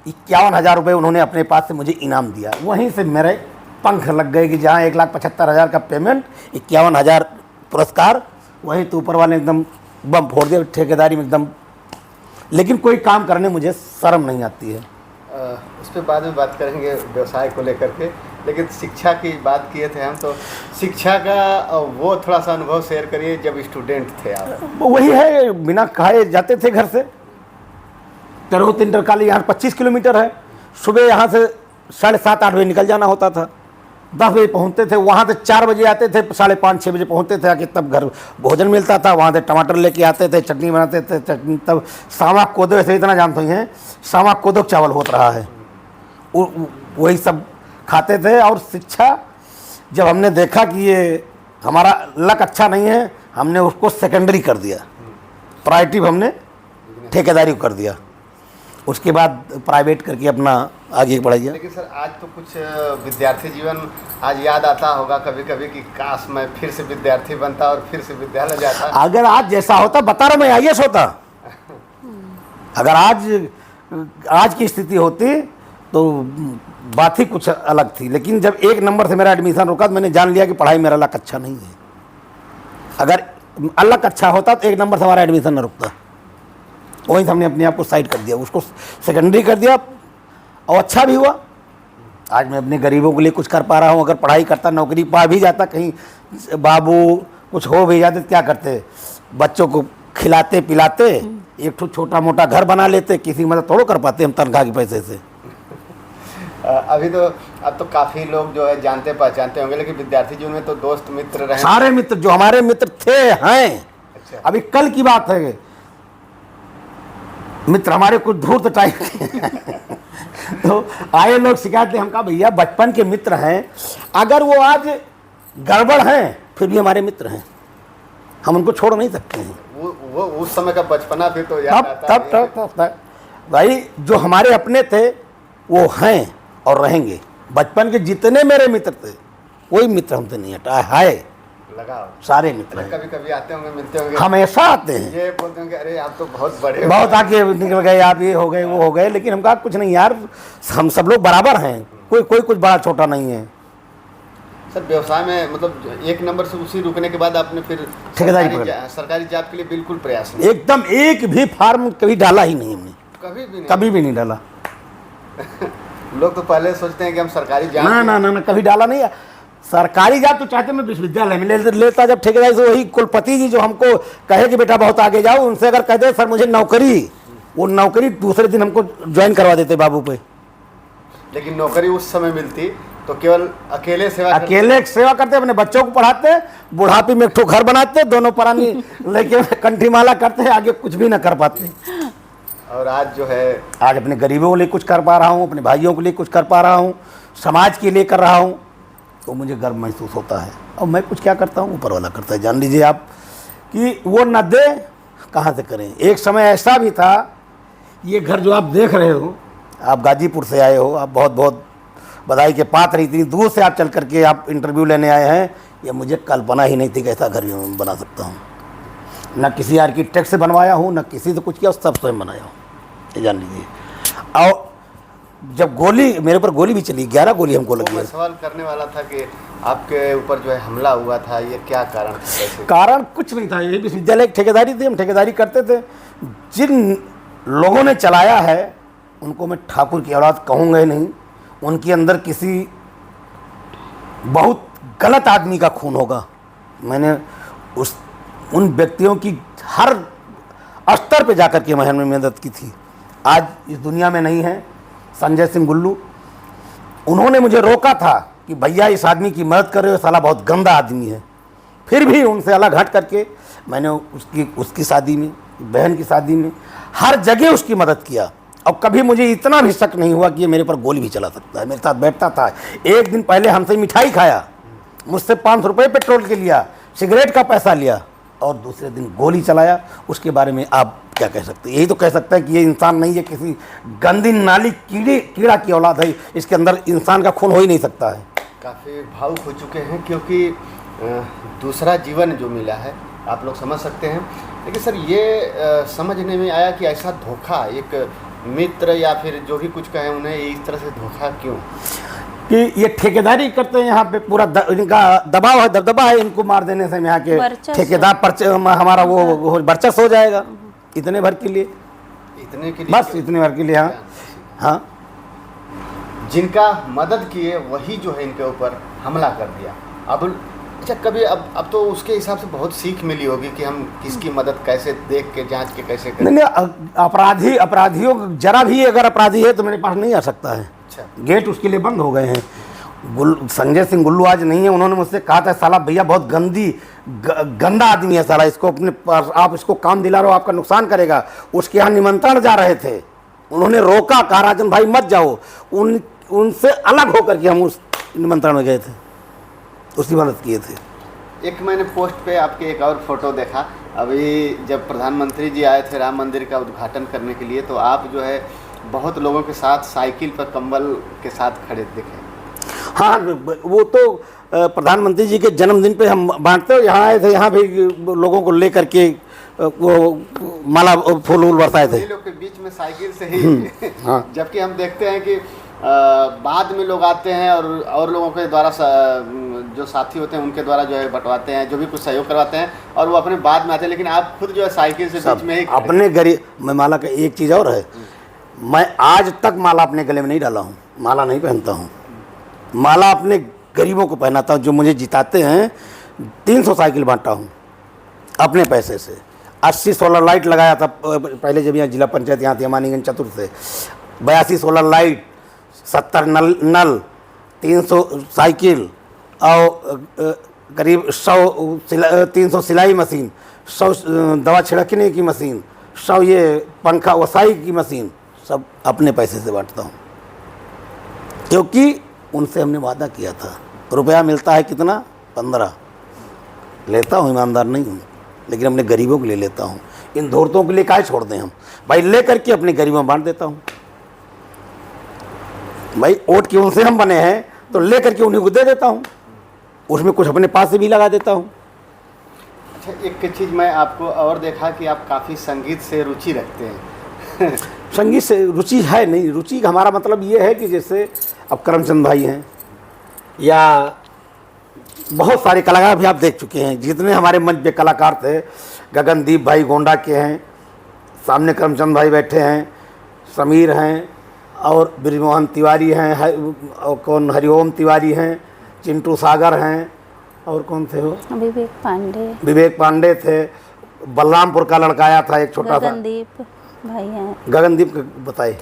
51,000 रुपये उन्होंने अपने पास से मुझे इनाम दिया। वहीं से मेरे पंख लग गए कि जहाँ 1,75,000 का पेमेंट, 51,000 पुरस्कार, वहीं तो ऊपर वाले एकदम बम फोड़ दिया ठेकेदारी में एकदम। लेकिन कोई काम करने मुझे शर्म नहीं आती है। उस पर बाद में बात करेंगे व्यवसाय को लेकर के, लेकिन शिक्षा की बात किए थे हम, तो शिक्षा का वो थोड़ा सा अनुभव शेयर करिए जब स्टूडेंट थे आप। वही है, बिना खाए जाते थे घर से। तिरहुत इंटर कॉलेज यहाँ 25 किलोमीटर है। सुबह यहाँ से 7:30 8 बजे निकल जाना होता था, 10 बजे पहुँचते थे। वहाँ से 4 बजे आते थे, 5:30 6 बजे पहुँचते थे। आके तब घर भोजन मिलता था। वहाँ से टमाटर लेके आते थे, चटनी बनाते थे। चटनी तब सावा कोदो, ऐसे इतना जानते हैं, सावा कोदो चावल होता रहा है, वही सब खाते थे। और शिक्षा जब हमने देखा कि ये हमारा लक अच्छा नहीं है, हमने उसको सेकेंडरी कर दिया, प्रायोरिटी हमने ठेकेदारी कर दिया। उसके बाद प्राइवेट करके अपना आगे बढ़ाइए। लेकिन सर आज तो कुछ विद्यार्थी जीवन आज याद आता होगा कभी कभी कि काश मैं फिर से विद्यार्थी बनता और फिर से विद्यालय जाता। अगर आज जैसा होता, बता रहा मैं IAS होता। अगर आज की स्थिति होती तो बात ही कुछ अलग थी। लेकिन जब 1 नंबर से मेरा एडमिशन रुका तो मैंने जान लिया कि पढ़ाई मेरा लक अच्छा नहीं है। अगर लक अच्छा होता तो 1 नंबर से हमारा एडमिशन न रुकता। वहीं से हमने अपने आप को साइड कर दिया, उसको सेकेंडरी कर दिया, और अच्छा भी हुआ। आज मैं अपने गरीबों के लिए कुछ कर पा रहा हूँ। अगर पढ़ाई करता, नौकरी पा भी जाता, कहीं बाबू कुछ हो भी जाते, क्या करते? बच्चों को खिलाते पिलाते, एक ठो छोटा मोटा घर बना लेते। किसी मदद थोड़ा कर पाते हम तनख्वाह के पैसे से। अभी तो अब तो काफ़ी लोग जो है जानते पहचानते होंगे, लेकिन विद्यार्थी जीवन में तो दोस्त मित्र रहे, सारे मित्र जो हमारे मित्र थे हैं। अच्छा। अभी कल की बात है, मित्र हमारे कुछ धूर्त टाइप के तो आए लोग शिकायत ले, हम कहा भैया बचपन के मित्र हैं, अगर वो आज गड़बड़ हैं फिर भी हमारे मित्र हैं, हम उनको छोड़ नहीं सकते हैं। वो उस समय का बचपना फिर तो याद आता है। तब भाई जो हमारे अपने थे वो हैं और रहेंगे। बचपन के जितने मेरे मित्र थे कोई मित्र हमसे नहीं हटा है, लगा सारे मित्र हैं। कभी कभी आते होंगे, मिलते होंगे, हमेशा आते हैं, ये बोलते होंगे अरे आप तो बहुत बड़े हो, बहुत आगे निकल गए आप, ये हो गए वो हो गए, लेकिन हम कहा कुछ नहीं यार, हम सब लोग बराबर हैं, कोई कुछ बड़ा छोटा नहीं है। सर व्यवसाय में मतलब एक नंबर से उसी रुकने के बाद आपने फिर ठेकेदारी सरकारी जॉब के लिए बिल्कुल प्रयास नहीं? एकदम एक भी फार्म कभी डाला ही नहीं हमने, कभी भी नहीं डाला। लोग तो पहले सोचते हैं कि हम सरकारी जॉब, ना कभी डाला नहीं। सरकारी जॉब तो चाहते मैं विश्वविद्यालय में लेता, जब ठेकेदारी से वही कुलपति जी जो हमको कहे कि बेटा बहुत आगे जाओ, उनसे अगर कहते सर मुझे नौकरी, वो नौकरी दूसरे दिन हमको ज्वाइन करवा देते बाबू पे। लेकिन नौकरी उस समय मिलती तो केवल अकेले सेवा करते, अपने बच्चों को पढ़ाते, बुढ़ापे में एक ठो घर बनाते, दोनों परानी लेके कंठी माला करते, आगे कुछ भी ना कर पाते। और आज जो है, आज अपने गरीबों के लिए कुछ कर पा रहा हूँ, अपने भाइयों के लिए कुछ कर पा रहा हूँ, समाज के लिए कर रहा हूँ, तो मुझे गर्व महसूस होता है। और मैं कुछ क्या करता हूँ, ऊपर वाला करता है। जान लीजिए आप कि वो न दे कहाँ से करें। एक समय ऐसा भी था, ये घर जो आप देख रहे हो, आप गाजीपुर से आए हो, आप बहुत बहुत बधाई के पात्र, इतनी दूर से आप चल करके आप इंटरव्यू लेने आए हैं, ये मुझे कल्पना ही नहीं थी कि ऐसा घर बना सकता हूँ। न किसी आर्किटेक्ट से बनवाया हूँ, न किसी से कुछ किया, सब स्वयं बनाया हूँ, ये जान लीजिए। और जब गोली मेरे ऊपर गोली भी चली, 11 गोली हमको लगी। मैं सवाल करने वाला था कि आपके ऊपर जो है हमला हुआ था, ये क्या कारण था? कारण कुछ नहीं था, ये विश्वविद्यालय की ठेकेदारी थी, हम ठेकेदारी करते थे। जिन लोगों ने चलाया है उनको मैं ठाकुर की औलाद कहूँगा ही नहीं, उनके अंदर किसी बहुत गलत आदमी का खून होगा। मैंने उन व्यक्तियों की हर स्तर पे जाकर के मैंने मदद की थी। आज इस दुनिया में नहीं है। संजय सिंह गुल्लू, उन्होंने मुझे रोका था कि भैया इस आदमी की मदद कर रहे हो, साला बहुत गंदा आदमी है। फिर भी उनसे अलग हट करके मैंने उसकी शादी में, बहन की शादी में, हर जगह उसकी मदद किया। और कभी मुझे इतना भी शक नहीं हुआ कि ये मेरे पर गोली भी चला सकता है। मेरे साथ बैठता था, एक दिन पहले हमसे मिठाई खाया, मुझसे 500 रुपये पेट्रोल के लिया, सिगरेट का पैसा लिया, और दूसरे दिन गोली चलाया। उसके बारे में आप क्या कह सकते हैं? यही तो कह सकते हैं कि ये इंसान नहीं है, किसी गंदी नाली कीड़ा की औलाद है, इसके अंदर इंसान का खून हो ही नहीं सकता है। काफ़ी भावुक हो चुके हैं, क्योंकि दूसरा जीवन जो मिला है आप लोग समझ सकते हैं। लेकिन सर ये समझने में आया कि ऐसा धोखा, एक मित्र या फिर जो भी कुछ कहें उन्हें इस तरह से धोखा क्यों? कि ये ठेकेदारी करते हैं, यहाँ पे पूरा इनका दबाव है, दबदबा है, इनको मार देने से यहाँ के ठेकेदार हमारा वो वर्चस्व हो जाएगा, इतने भर के लिए, बस इतने भर के लिए। हाँ, जिनका मदद किए वही जो है इनके ऊपर हमला कर दिया। अब अच्छा, कभी अब तो उसके हिसाब से बहुत सीख मिली होगी कि हम किसकी मदद कैसे देख के जांच के कैसे करें। नहीं, अपराधियों जरा भी अगर अपराधी है तो मेरे पास नहीं आ सकता है। अच्छा, गेट उसके लिए बंद हो गए हैं। संजय सिंह गुल्लू आज नहीं है, उन्होंने मुझसे कहा था साला भैया बहुत गंदा आदमी है साला, इसको अपने पास आप इसको काम दिला रहे हो, आपका नुकसान करेगा। उसके यहाँ निमंत्रण जा रहे थे, उन्होंने रोका, कहा राजन भाई मत जाओ। उनसे अलग होकर के हम उस निमंत्रण में गए थे, उसकी मदद किए थे। एक मैंने पोस्ट पे आपके एक और फोटो देखा, अभी जब प्रधानमंत्री जी आए थे राम मंदिर का उद्घाटन करने के लिए, तो आप जो है बहुत लोगों के साथ साइकिल पर कंबल के साथ खड़े दिखे। हाँ, वो तो प्रधानमंत्री जी के जन्मदिन पे हम बांटते हो, यहाँ आए थे, यहाँ भी लोगों को लेकर के वो माला फूल बरसाए थे लोग के बीच में साइकिल से ही। हाँ। जबकि हम देखते हैं कि बाद में लोग आते हैं और लोगों के द्वारा जो साथी होते हैं उनके द्वारा जो है बंटवाते हैं, जो भी कुछ सहयोग करवाते हैं, और वो अपने बाद में आते हैं। लेकिन आप खुद जो है साइकिल से बीच में ही अपने गरीब। मैं माला का एक चीज़ और है, मैं आज तक माला अपने गले में नहीं डाला हूँ, माला नहीं पहनता हूँ। माला अपने गरीबों को पहनाता हूँ, जो मुझे जिताते हैं। 300 साइकिल बांटा हूँ अपने पैसे से। 80 सोलर लाइट लगाया था पहले जब यहाँ जिला पंचायत यहाँ थी अमानीगंज चतुर से। 82 सोलर लाइट, 70 नल, 300 साइकिल और करीब 300 सिलाई मशीन, 100 दवा छिड़कने की मशीन, सब ये पंखा वसाई की मशीन सब अपने पैसे से बांटता हूँ, क्योंकि उनसे हमने वादा किया था। रुपया मिलता है कितना? 15 लेता हूँ, ईमानदार नहीं हूँ, लेकिन अपने गरीबों के लिए लेता हूँ। इन धूर्तों के लिए काहे छोड़ दें हम भाई, ले करके अपने गरीबों में बांट देता हूँ भाई। वोट की उनसे हम बने हैं तो ले करके उन्हीं को दे देता हूँ, उसमें कुछ अपने पास से भी लगा देता हूँ। अच्छा, एक चीज़ मैं आपको और देखा कि आप काफ़ी संगीत से रुचि रखते हैं। संगीत से रुचि है नहीं, रुचि का हमारा मतलब ये है कि जैसे अब करमचंद भाई हैं या बहुत सारे कलाकार भी आप देख चुके हैं, जितने हमारे मंच पे कलाकार थे, गगनदीप भाई गोंडा के हैं, सामने करमचंद भाई बैठे हैं, समीर हैं और ब्रिजमोहन तिवारी हैं, और कौन हरिओम तिवारी हैं, चिंटू सागर हैं, और कौन थे वो? विवेक पांडे थे। बलरामपुर का लड़का आया था एक छोटा सा, गगनदीप भाई हैं, गगनदीप बताए,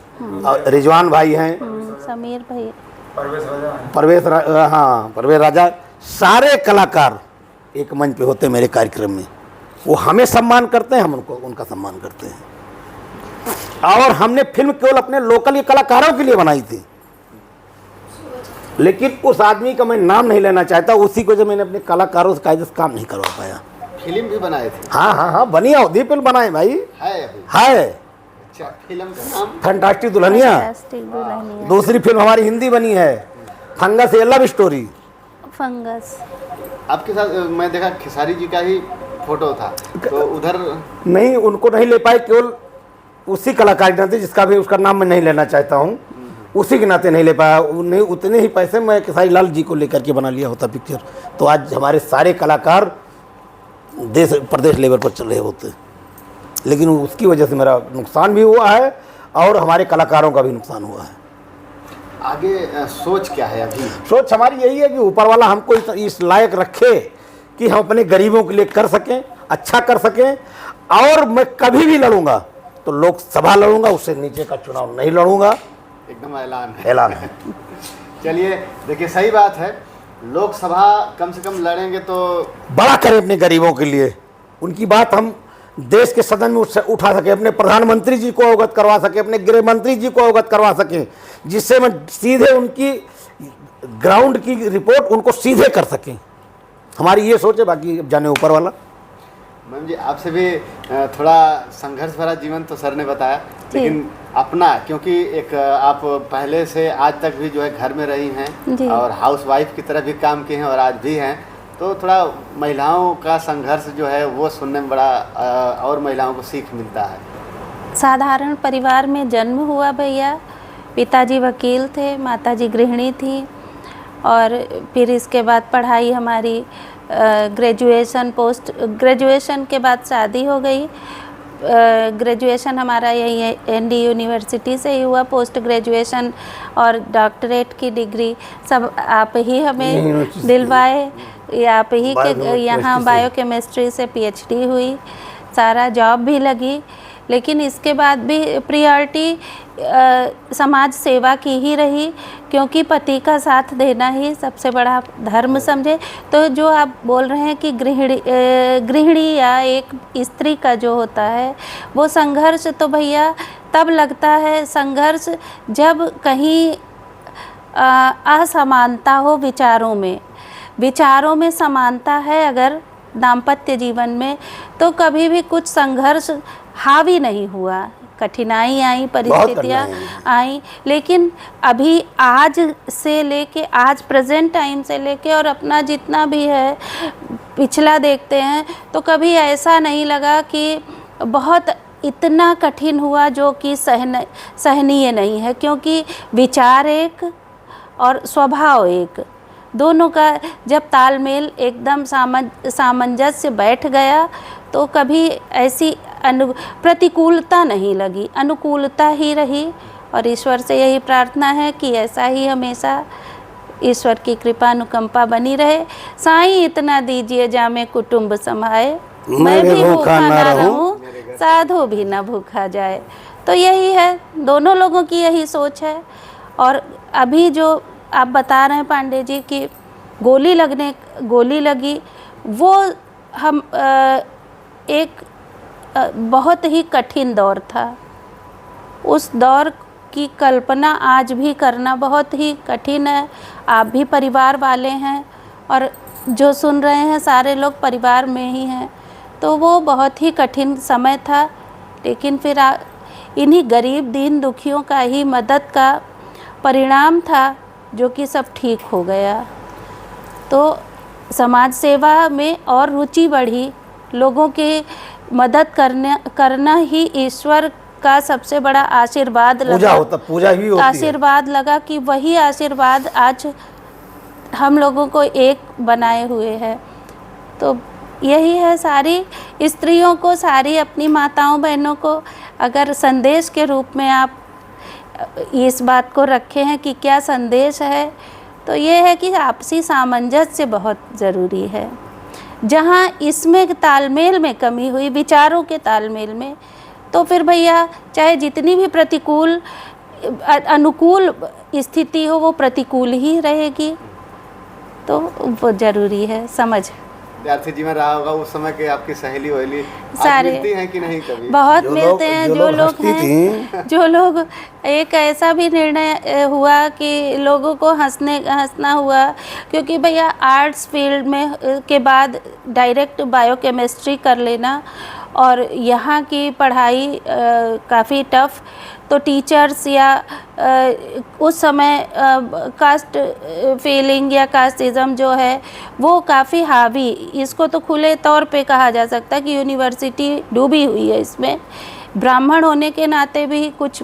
और रिजवान भाई हैं, समीर भाई, परवेश राजा। सारे कलाकार एक मंच पे होते मेरे कार्यक्रम में, वो हमें सम्मान करते हैं, हम उनको उनका सम्मान करते हैं। और हमने फिल्म केवल अपने लोकल कलाकारों के लिए बनाई थी, लेकिन उस आदमी का मैं नाम नहीं लेना चाहता, उसी को जो मैंने अपने कलाकारों से कायदे से काम नहीं करवा पाया। फिल्म भी बनाए थे? हाँ, बनी अवधि फिल्म बनाए भाई, है। अच्छा, फिल्म का नाम? फैंटास्टिक दुल्हनिया। दूसरी फिल्म हमारी हिंदी बनी है, फंगस ए लव स्टोरी। फंगस आपके साथ मैं देखा खेसारी जी का ही फोटो था, तो उधर नहीं, उनको नहीं ले पाए, केवल उसी कलाकार के नाते, जिसका भी उसका नाम मैं नहीं लेना चाहता हूँ, उसी के नाते नहीं ले पाया। नहीं, उतने ही पैसे मैं खेसारी लाल जी को लेकर के बना लिया होता पिक्चर, तो आज हमारे सारे कलाकार देश प्रदेश लेवल पर चल रहे होते। लेकिन उसकी वजह से मेरा नुकसान भी हुआ है और हमारे कलाकारों का भी नुकसान हुआ है। आगे सोच क्या है अभी? सोच हमारी यही है कि ऊपर वाला हमको इस लायक रखे कि हम अपने गरीबों के लिए कर सकें, अच्छा कर सकें। और मैं कभी भी लड़ूंगा तो लोकसभा लड़ूंगा, उससे नीचे का चुनाव नहीं लड़ूंगा। एकदम ऐलान है। चलिए, देखिए सही बात है, लोकसभा कम से कम लड़ेंगे तो बड़ा करें अपने गरीबों के लिए, उनकी बात हम देश के सदन में उठा सके, अपने प्रधानमंत्री जी को अवगत करवा सके, अपने गृह मंत्री जी को अवगत करवा सके, जिससे मैं सीधे उनकी ग्राउंड की रिपोर्ट उनको सीधे कर सकें। हमारी ये सोच है, बाकी जाने ऊपर वाला। मैम जी, आपसे भी थोड़ा संघर्ष भरा जीवन तो सर ने बताया, लेकिन अपना, क्योंकि एक आप पहले से आज तक भी जो है घर में रही हैं और हाउसवाइफ की तरह भी काम किए हैं और आज भी हैं, तो थोड़ा महिलाओं का संघर्ष जो है वो सुनने में बड़ा और महिलाओं को सीख मिलता है। साधारण परिवार में जन्म हुआ भैया, पिताजी वकील थे, माताजी गृहिणी थी, और फिर इसके बाद पढ़ाई हमारी ग्रेजुएशन, पोस्ट ग्रेजुएशन के बाद शादी हो गई। ग्रेजुएशन हमारा यही एनडी यूनिवर्सिटी से ही हुआ, पोस्ट ग्रेजुएशन और डॉक्टरेट की डिग्री सब आप ही हमें दिलवाए, आप ही के यहाँ बायोकेमिस्ट्री से पीएचडी हुई, सारा जॉब भी लगी। लेकिन इसके बाद भी प्रियॉरिटी समाज सेवा की ही रही, क्योंकि पति का साथ देना ही सबसे बड़ा धर्म समझे। तो जो आप बोल रहे हैं कि गृहिणी या एक स्त्री का जो होता है वो संघर्ष, तो भैया तब लगता है संघर्ष जब कहीं असमानता हो विचारों में समानता है अगर दाम्पत्य जीवन में, तो कभी भी कुछ संघर्ष हावी नहीं हुआ, कठिनाई आई, परिस्थितियाँ आई। लेकिन अभी आज से लेके, आज प्रेजेंट टाइम से लेके और अपना जितना भी है पिछला देखते हैं, तो कभी ऐसा नहीं लगा कि बहुत इतना कठिन हुआ जो कि सहनीय नहीं है, क्योंकि विचार एक और स्वभाव एक, दोनों का जब तालमेल एकदम सामंजस्य बैठ गया तो कभी ऐसी प्रतिकूलता नहीं लगी, अनुकूलता ही रही। और ईश्वर से यही प्रार्थना है कि ऐसा ही हमेशा ईश्वर की कृपा अनुकंपा बनी रहे। साईं इतना दीजिए जामे कुटुंब समाए, मैं भी भूखा ना रहूं, साधु भी ना भूखा जाए। तो यही है, दोनों लोगों की यही सोच है। और अभी जो आप बता रहे हैं पांडे जी की गोली लगी, वो हम एक बहुत ही कठिन दौर था। उस दौर की कल्पना आज भी करना बहुत ही कठिन है। आप भी परिवार वाले हैं और जो सुन रहे हैं सारे लोग परिवार में ही हैं, तो वो बहुत ही कठिन समय था। लेकिन फिर इन्हीं गरीब दीन दुखियों का ही मदद का परिणाम था जो कि सब ठीक हो गया। तो समाज सेवा में और रुचि बढ़ी, लोगों की मदद करना ही ईश्वर का सबसे बड़ा आशीर्वाद लगा। पूजा भी होती आशीर्वाद लगा कि वही आशीर्वाद आज हम लोगों को एक बनाए हुए है। तो यही है, सारी स्त्रियों को, सारी अपनी माताओं बहनों को अगर संदेश के रूप में आप इस बात को रखे हैं कि क्या संदेश है, तो ये है कि आपसी सामंजस्य बहुत ज़रूरी है। जहाँ इसमें तालमेल में कमी हुई, विचारों के तालमेल में, तो फिर भैया चाहे जितनी भी प्रतिकूल अनुकूल स्थिति हो वो प्रतिकूल ही रहेगी। तो वो ज़रूरी है समझ। विद्यार्थी जीवन रहा होगा उस समय के, आपकी सहेली वहेली सारे मिलती हैं कि नहीं कभी? बहुत मिलते हैं। जो लोग हैं, जो लोग, एक ऐसा भी निर्णय हुआ कि लोगों को हंसना हुआ, क्योंकि भैया आर्ट्स फील्ड में के बाद डायरेक्ट बायोकेमिस्ट्री कर लेना और यहाँ की पढ़ाई काफ़ी टफ, तो टीचर्स या उस समय कास्ट फीलिंग या कास्टिज़म जो है वो काफ़ी हावी, इसको तो खुले तौर पे कहा जा सकता है कि यूनिवर्सिटी डूबी हुई है इसमें। ब्राह्मण होने के नाते भी कुछ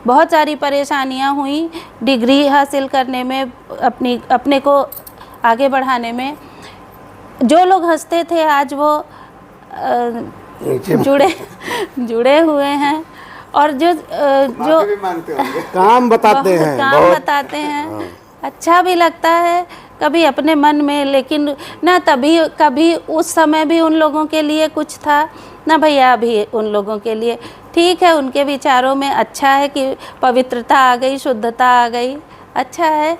बहुत सारी परेशानियां हुई डिग्री हासिल करने में, अपने को आगे बढ़ाने में। जो लोग हंसते थे आज वो जुड़े हुए हैं और जो भी मानते होंगे। काम बताते हैं, काम बताते हैं। अच्छा भी लगता है कभी अपने मन में, लेकिन ना तभी कभी उस समय भी उन लोगों के लिए कुछ था ना भैया अभी उन लोगों के लिए। ठीक है, उनके विचारों में अच्छा है कि पवित्रता आ गई, शुद्धता आ गई, अच्छा है।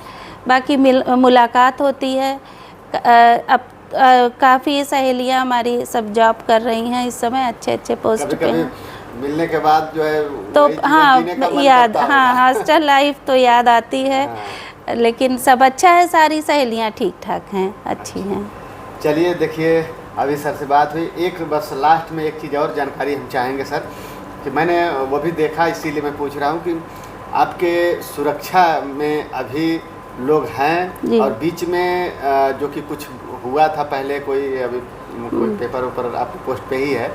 बाकी मुलाकात होती है। अब काफ़ी सहेलियां हमारी सब जॉब कर रही हैं इस समय, अच्छे पोस्ट पे हैं। मिलने के बाद जो है तो हाँ याद, हाँ हॉस्टल लाइफ तो याद आती है। हाँ। लेकिन सब अच्छा है, सारी सहेलियां ठीक ठाक हैं, अच्छी हैं। चलिए देखिए, अभी सर से बात हुई, एक बस लास्ट में एक चीज़ और जानकारी हम चाहेंगे सर, कि मैंने वो भी देखा, इसीलिए मैं पूछ रहा हूँ कि आपके सुरक्षा में अभी लोग हैं और बीच में जो कि कुछ हुआ था पहले, कोई अभी कोई पेपर ऊपर आपकी पोस्ट पे ही है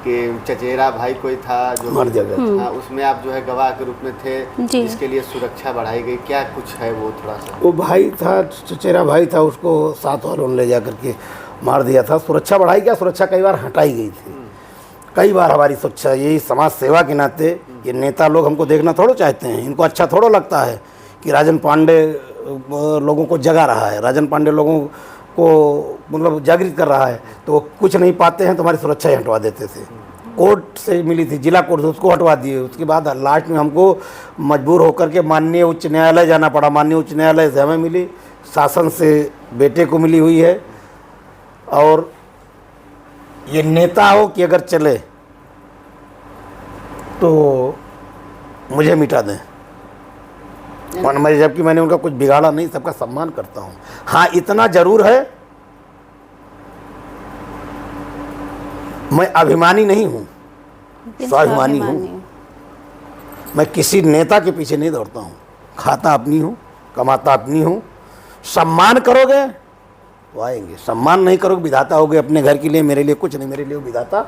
कि चचेरा भाई कोई था जो मर गया, उसमें आप जो है गवाह के रूप में थे, जिसके लिए सुरक्षा बढ़ाई गई, क्या कुछ है वो थोड़ा सा? वो भाई था, चचेरा भाई था, उसको साथ वालों ने ले जा करके मार दिया था। सुरक्षा बढ़ाई क्या, सुरक्षा कई बार हटाई गई थी, कई बार हमारी सुरक्षा। यही समाज सेवा के नाते ये नेता लोग हमको देखना थोड़ा चाहते हैं, इनको अच्छा थोड़ा लगता है कि राजन पांडे लोगों को जगा रहा है, राजन पांडे लोगों को मतलब जागृत कर रहा है, तो वो कुछ नहीं पाते हैं तो हमारी सुरक्षा ही हटवा देते थे। कोर्ट से मिली थी, जिला कोर्ट से, उसको हटवा दिए। उसके बाद लास्ट में हमको मजबूर होकर के माननीय उच्च न्यायालय जाना पड़ा। माननीय उच्च न्यायालय से हमें मिली, शासन से बेटे को मिली हुई है। और ये नेता हो कि अगर चले तो मुझे मिटा दें, जबकि मैंने उनका कुछ बिगाड़ा नहीं, सबका सम्मान करता हूँ। हाँ इतना जरूर है, मैं अभिमानी नहीं हूँ, स्वाभिमानी हूँ। मैं किसी नेता के पीछे नहीं दौड़ता हूँ, खाता अपनी हूँ, कमाता अपनी हूँ। सम्मान करोगे तो आएंगे, सम्मान नहीं करोगे विधाता होगे अपने घर के लिए, मेरे लिए कुछ नहीं, मेरे लिए विधाता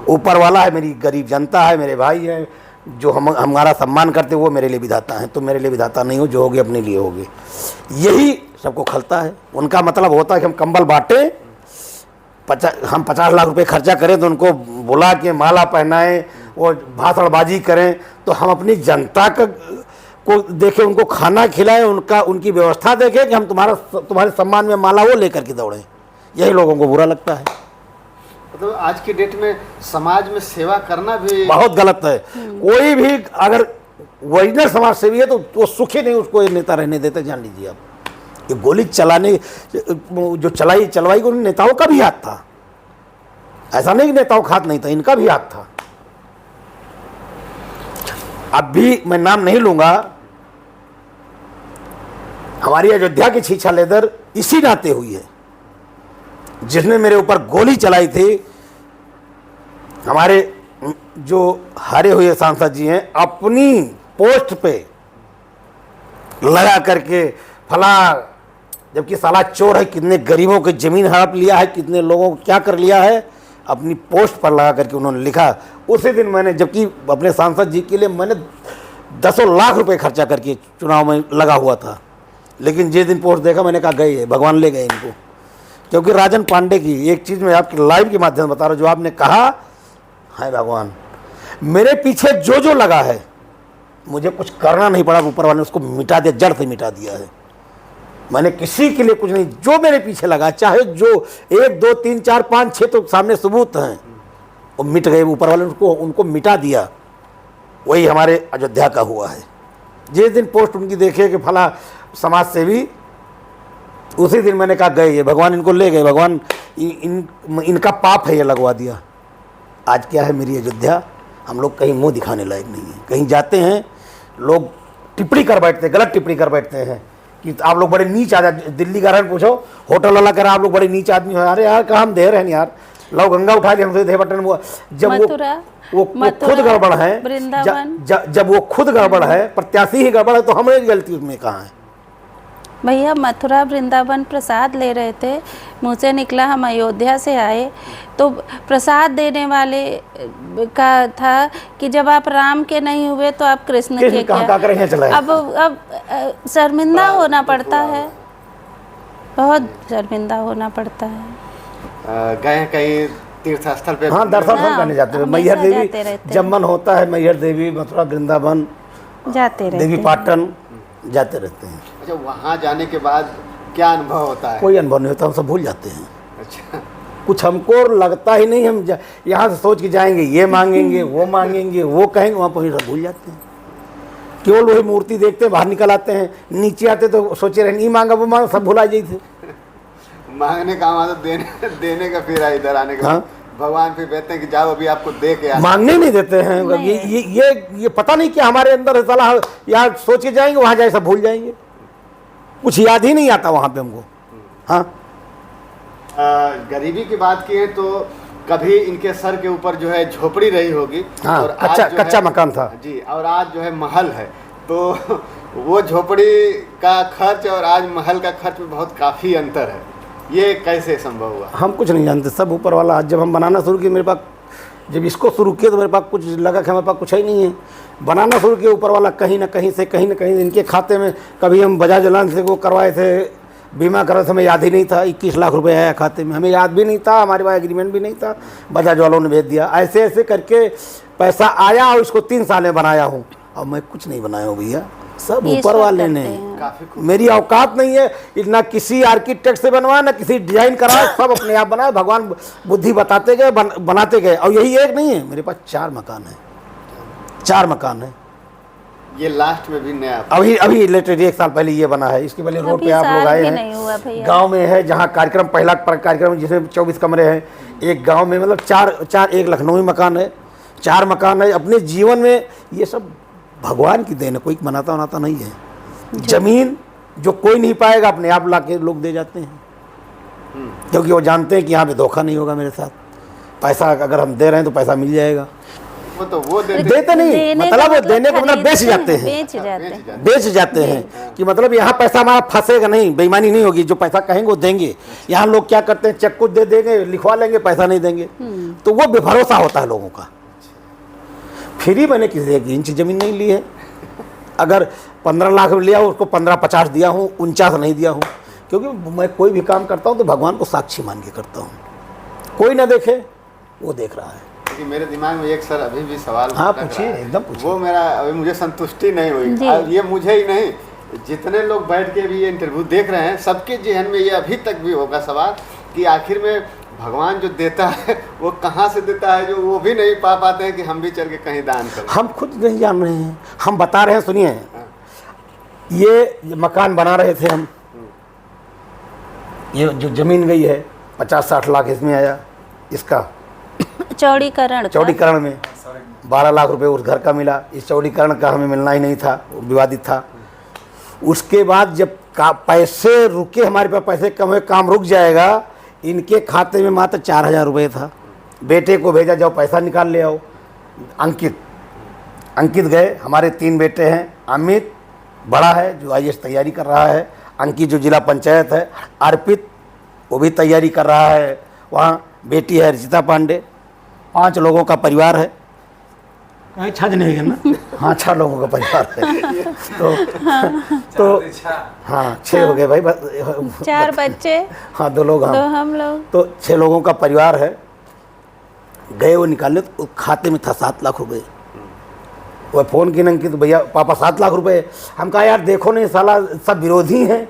ऊपर वाला है, मेरी गरीब जनता है, मेरे भाई है, जो हमारा सम्मान करते वो मेरे लिए विधाता हैं। तो मेरे लिए विधाता नहीं हो, जो होगे अपने लिए होगे। यही सबको खलता है। उनका मतलब होता है कि हम कंबल बांटें, हम 50 लाख रुपए खर्चा करें तो उनको बुला के माला पहनाएं, वो भाषणबाजी करें, तो हम अपनी जनता को देखें, उनको खाना खिलाएं, उनकी व्यवस्था देखें कि हम तुम्हारे सम्मान में माला वो लेकर के दौड़ें। यही लोगों को बुरा लगता है। मतलब आज की डेट में समाज में सेवा करना भी बहुत गलत है। कोई भी अगर ओरिजिनल समाज सेवी है तो वो सुखी नहीं उसको ये नेता रहने देते। जान लीजिए आप, ये गोली चलाने जो चलवाई को नेताओं का भी हाथ था। ऐसा नहीं कि नेताओं का हाथ नहीं था, इनका भी हाथ था। अब भी मैं नाम नहीं लूँगा, हमारी अयोध्या की छीछा लेदर इसी नाते हुई है। जिसने मेरे ऊपर गोली चलाई थी, हमारे जो हारे हुए सांसद जी हैं, अपनी पोस्ट पे लगा करके फला, जबकि साला चोर है, कितने गरीबों की ज़मीन हड़प लिया है, कितने लोगों को क्या कर लिया है, अपनी पोस्ट पर लगा करके उन्होंने लिखा। उसी दिन मैंने, जबकि अपने सांसद जी के लिए मैंने दसों लाख रुपए खर्चा करके चुनाव में लगा हुआ था, लेकिन जिस दिन पोस्ट देखा मैंने कहा गए है, भगवान ले गए इनको। क्योंकि राजन पांडे की एक चीज़ मैं आपके लाइव के माध्यम से बता रहा हूँ, जो आपने कहा है भगवान, मेरे पीछे जो जो लगा है, मुझे कुछ करना नहीं पड़ा, ऊपर वाले ने उसको मिटा दिया, जड़ से मिटा दिया है। मैंने किसी के लिए कुछ नहीं, जो मेरे पीछे लगा, चाहे जो 1 2 3 4 5 6 तो सामने सबूत हैं, वो मिट गए, ऊपर वाले ने उनको मिटा दिया। वही हमारे अयोध्या का हुआ है। जिस दिन पोस्ट उनकी देखे कि फला समाज सेवी, उसी दिन मैंने कहा गए ये, भगवान इनको ले गए, भगवान इनका पाप है ये लगवा दिया। आज क्या है मेरी अयोध्या, हम लोग कहीं मुंह दिखाने लायक नहीं है। कहीं जाते हैं लोग टिप्पणी कर बैठते हैं, गलत टिप्पणी कर बैठते हैं कि आप लोग बड़े नीच आदमी। दिल्ली का रहन पूछो, होटल वाला कह रहा आप लोग बड़े नीच आदमी हो। अरे यार कहाँ हम दे रहे हैं यार, लो गंगा उठा लिया हमसे, दे बटन जब वो खुद गड़बड़ है, जब वो खुद गड़बड़ है, प्रत्याशी ही गड़बड़ है, तो हमारी गलती उसमें कहाँ है। भैया मथुरा वृंदावन प्रसाद ले रहे थे, मुँह से निकला हम अयोध्या से आए, तो प्रसाद देने वाले का था कि जब आप राम के नहीं हुए तो आप कृष्ण के क्या। अब शर्मिंदा होना पड़ता है, बहुत शर्मिंदा होना पड़ता है। गए कहीं तीर्थ स्थल पे? हाँ, दर्शन करने जाते हैं। मैहर देवी जब मन होता है, मैहर देवी, मथुरा वृंदावन जाते रहते, देवी पाटन जाते रहते हैं। अच्छा, वहाँ जाने के बाद क्या अनुभव होता है? कोई अनुभव नहीं होता, हम सब भूल जाते हैं। अच्छा, कुछ हमको लगता ही नहीं, हम यहाँ से सोच के जाएंगे, ये मांगेंगे, वो मांगेंगे, वो कहेंगे, वहाँ पर सब भूल जाते हैं। केवल वही मूर्ति देखते हैं, बाहर निकल आते हैं, नीचे आते तो सोचे रहे नहीं मांगा वो मांगा, सब भुला जाते। मांगने का वहाँ तो देने का फिर इधर आने का। हाँ? भगवान फिर कहते हैं कि जाओ अभी आपको दे के। मांगने नहीं देते हैं। नहीं। ये पता नहीं क्या हमारे अंदर है साला, यहाँ सोच के जाएंगे, वहाँ जाए सब भूल जाएंगे, कुछ याद ही नहीं आता वहाँ पे हमको। हाँ, गरीबी की बात की है तो कभी इनके सर के ऊपर जो है झोपड़ी रही होगी। हाँ, और कच्चा मकान था जी, और आज जो है महल है, तो वो झोपड़ी का खर्च और आज महल का खर्च में बहुत काफ़ी अंतर है। ये कैसे संभव हुआ? हम कुछ नहीं जानते, सब ऊपर वाला। आज जब हम बनाना शुरू किए, मेरे पास जब इसको शुरू किया तो मेरे पास कुछ लगा कि हमारे पास कुछ ही नहीं है। बनाना शुरू किया, ऊपर वाला कहीं ना कहीं इनके खाते में, कभी हम बजाज एलान से वो करवाए थे, बीमा करा था, हमें याद ही नहीं था, 21 लाख रुपए आया खाते में, हमें याद भी नहीं था, हमारे पास एग्रीमेंट भी नहीं था, बजाज वालों ने भेज दिया। ऐसे ऐसे करके पैसा आया और इसको 3 साल में बनाया हूँ, और मैं कुछ नहीं बनाया हूँ भैया, सब ऊपर वाले ने। मेरी औकात नहीं है, इतना किसी आर्किटेक्ट से बनवाया, ना किसी डिजाइन कराया, सब अपने आप बनाया। भगवान बुद्धि बताते गए, बनाते गए। और यही एक नहीं है, मेरे पास 4 मकान है, 4 मकान है। ये लास्ट में भी नया अभी लेटेस्ट 1 साल पहले ये बना है। इसके पहले रोड पे आप लोग आए हैं, गांव में है जहाँ कार्यक्रम, पहला कार्यक्रम जिसमें 24 कमरे हैं एक गांव में, मतलब 4 एक लखनऊ में मकान है, 4 मकान है। अपने जीवन में ये सब भगवान की देन है, कोई बनाता नहीं है। जमीन जो कोई नहीं पाएगा, अपने आप ला के लोग दे जाते हैं, क्योंकि वो जानते हैं कि यहाँ पे धोखा नहीं होगा मेरे साथ। पैसा अगर हम दे रहे हैं तो पैसा मिल जाएगा। वो देते नहीं, मतलब वो देने को मतलब बेच जाते हैं कि मतलब यहाँ पैसा हमारा फंसेगा नहीं, बेईमानी नहीं होगी, जो पैसा कहेंगे वो देंगे। यहाँ लोग क्या करते हैं, चेक कुछ दे देंगे, लिखवा लेंगे, पैसा नहीं देंगे, तो वो बेभरोसा होता है लोगों का। फ्री मैंने किसी 1 इंच जमीन नहीं ली है। अगर 15 लाख लिया हो, उसको 15-50 दिया हूँ, 49 नहीं दिया हूँ, क्योंकि मैं कोई भी काम करता हूँ तो भगवान को साक्षी मान के करता हूँ। कोई ना देखे, वो देख रहा है। मेरे दिमाग में एक सर अभी भी सवाल, हाँ पूछिए, एकदम पूछिए। वो मेरा अभी मुझे संतुष्टि नहीं हुई। ये मुझे ही नहीं, जितने लोग बैठ के भी ये इंटरव्यू देख रहे हैं, सबके जहन में ये अभी तक भी होगा सवाल कि आखिर में भगवान जो देता है वो कहाँ से देता है, जो वो भी नहीं पा पाते हैं कि हम भी चल के कहीं दान करें। हम खुद नहीं जान रहे हैं, हम बता रहे हैं। सुनिए, ये मकान बना रहे थे हम, ये जो जमीन गई है 50-60 लाख इसमें आया, इसका चौड़ीकरण में 12 लाख रुपए उस घर का मिला। इस चौड़ीकरण का हमें मिलना ही नहीं था, वो विवादित था। उसके बाद जब पैसे रुके, हमारे पास पैसे कम हुए, काम रुक जाएगा, इनके खाते में मात्र 4000 रुपये था। बेटे को भेजा, जाओ पैसा निकाल ले आओ। अंकित गए। हमारे 3 बेटे हैं। अमित बड़ा है जो IAS तैयारी कर रहा है, अंकित जो जिला पंचायत है, अर्पित वो भी तैयारी कर रहा है वहाँ, बेटी है रिचिता पांडे। 5 लोगों का परिवार है। कहीं छज नहीं है ना? हाँ, 6 लोगों का परिवार है। तो हाँ 6 हो गए भाई, 4 बच्चे, हाँ 2 लोग, 2 हाँ हम लोग। तो 6 लोगों का परिवार है। गए वो निकालने, तो खाते में था 7 लाख रुपए। वह फ़ोन की नंकी, तो भैया पापा 7 लाख रुपए। हम कहा यार देखो नहीं, साला सब विरोधी हैं,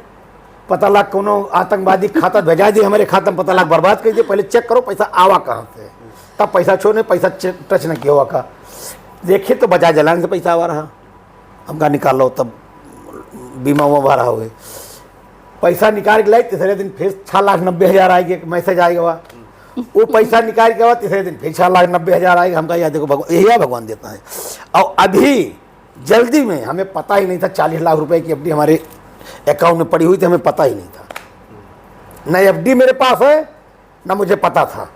पता लाख कोनो आतंकवादी खाता भेजा दिए हमारे खाता में, पता लाख बर्बाद कर दिए। पहले चेक करो पैसा आवा कहाँ से, तब पैसा छोड़ने, पैसा टच न किया हुआ का। देखिए तो बजाज जलाने से पैसा आवा रहा। हम कहा निकाल लो, तब बीमा उमा भरा हुए। पैसा निकाल के लाए, तीसरे दिन फिर 6,90,000 आएगी, मैसेज आएगा वहाँ। वो पैसा निकाल के बाद तीसरे दिन फिर 6,90,000 आएगा। हम कहा यार देखो भगवान, यही भगवान देता है। और अभी जल्दी में, हमें पता ही नहीं था 40 लाख रुपए की FD हमारे अकाउंट में पड़ी हुई थी, हमें पता ही नहीं था। न FD मेरे पास है न मुझे पता था।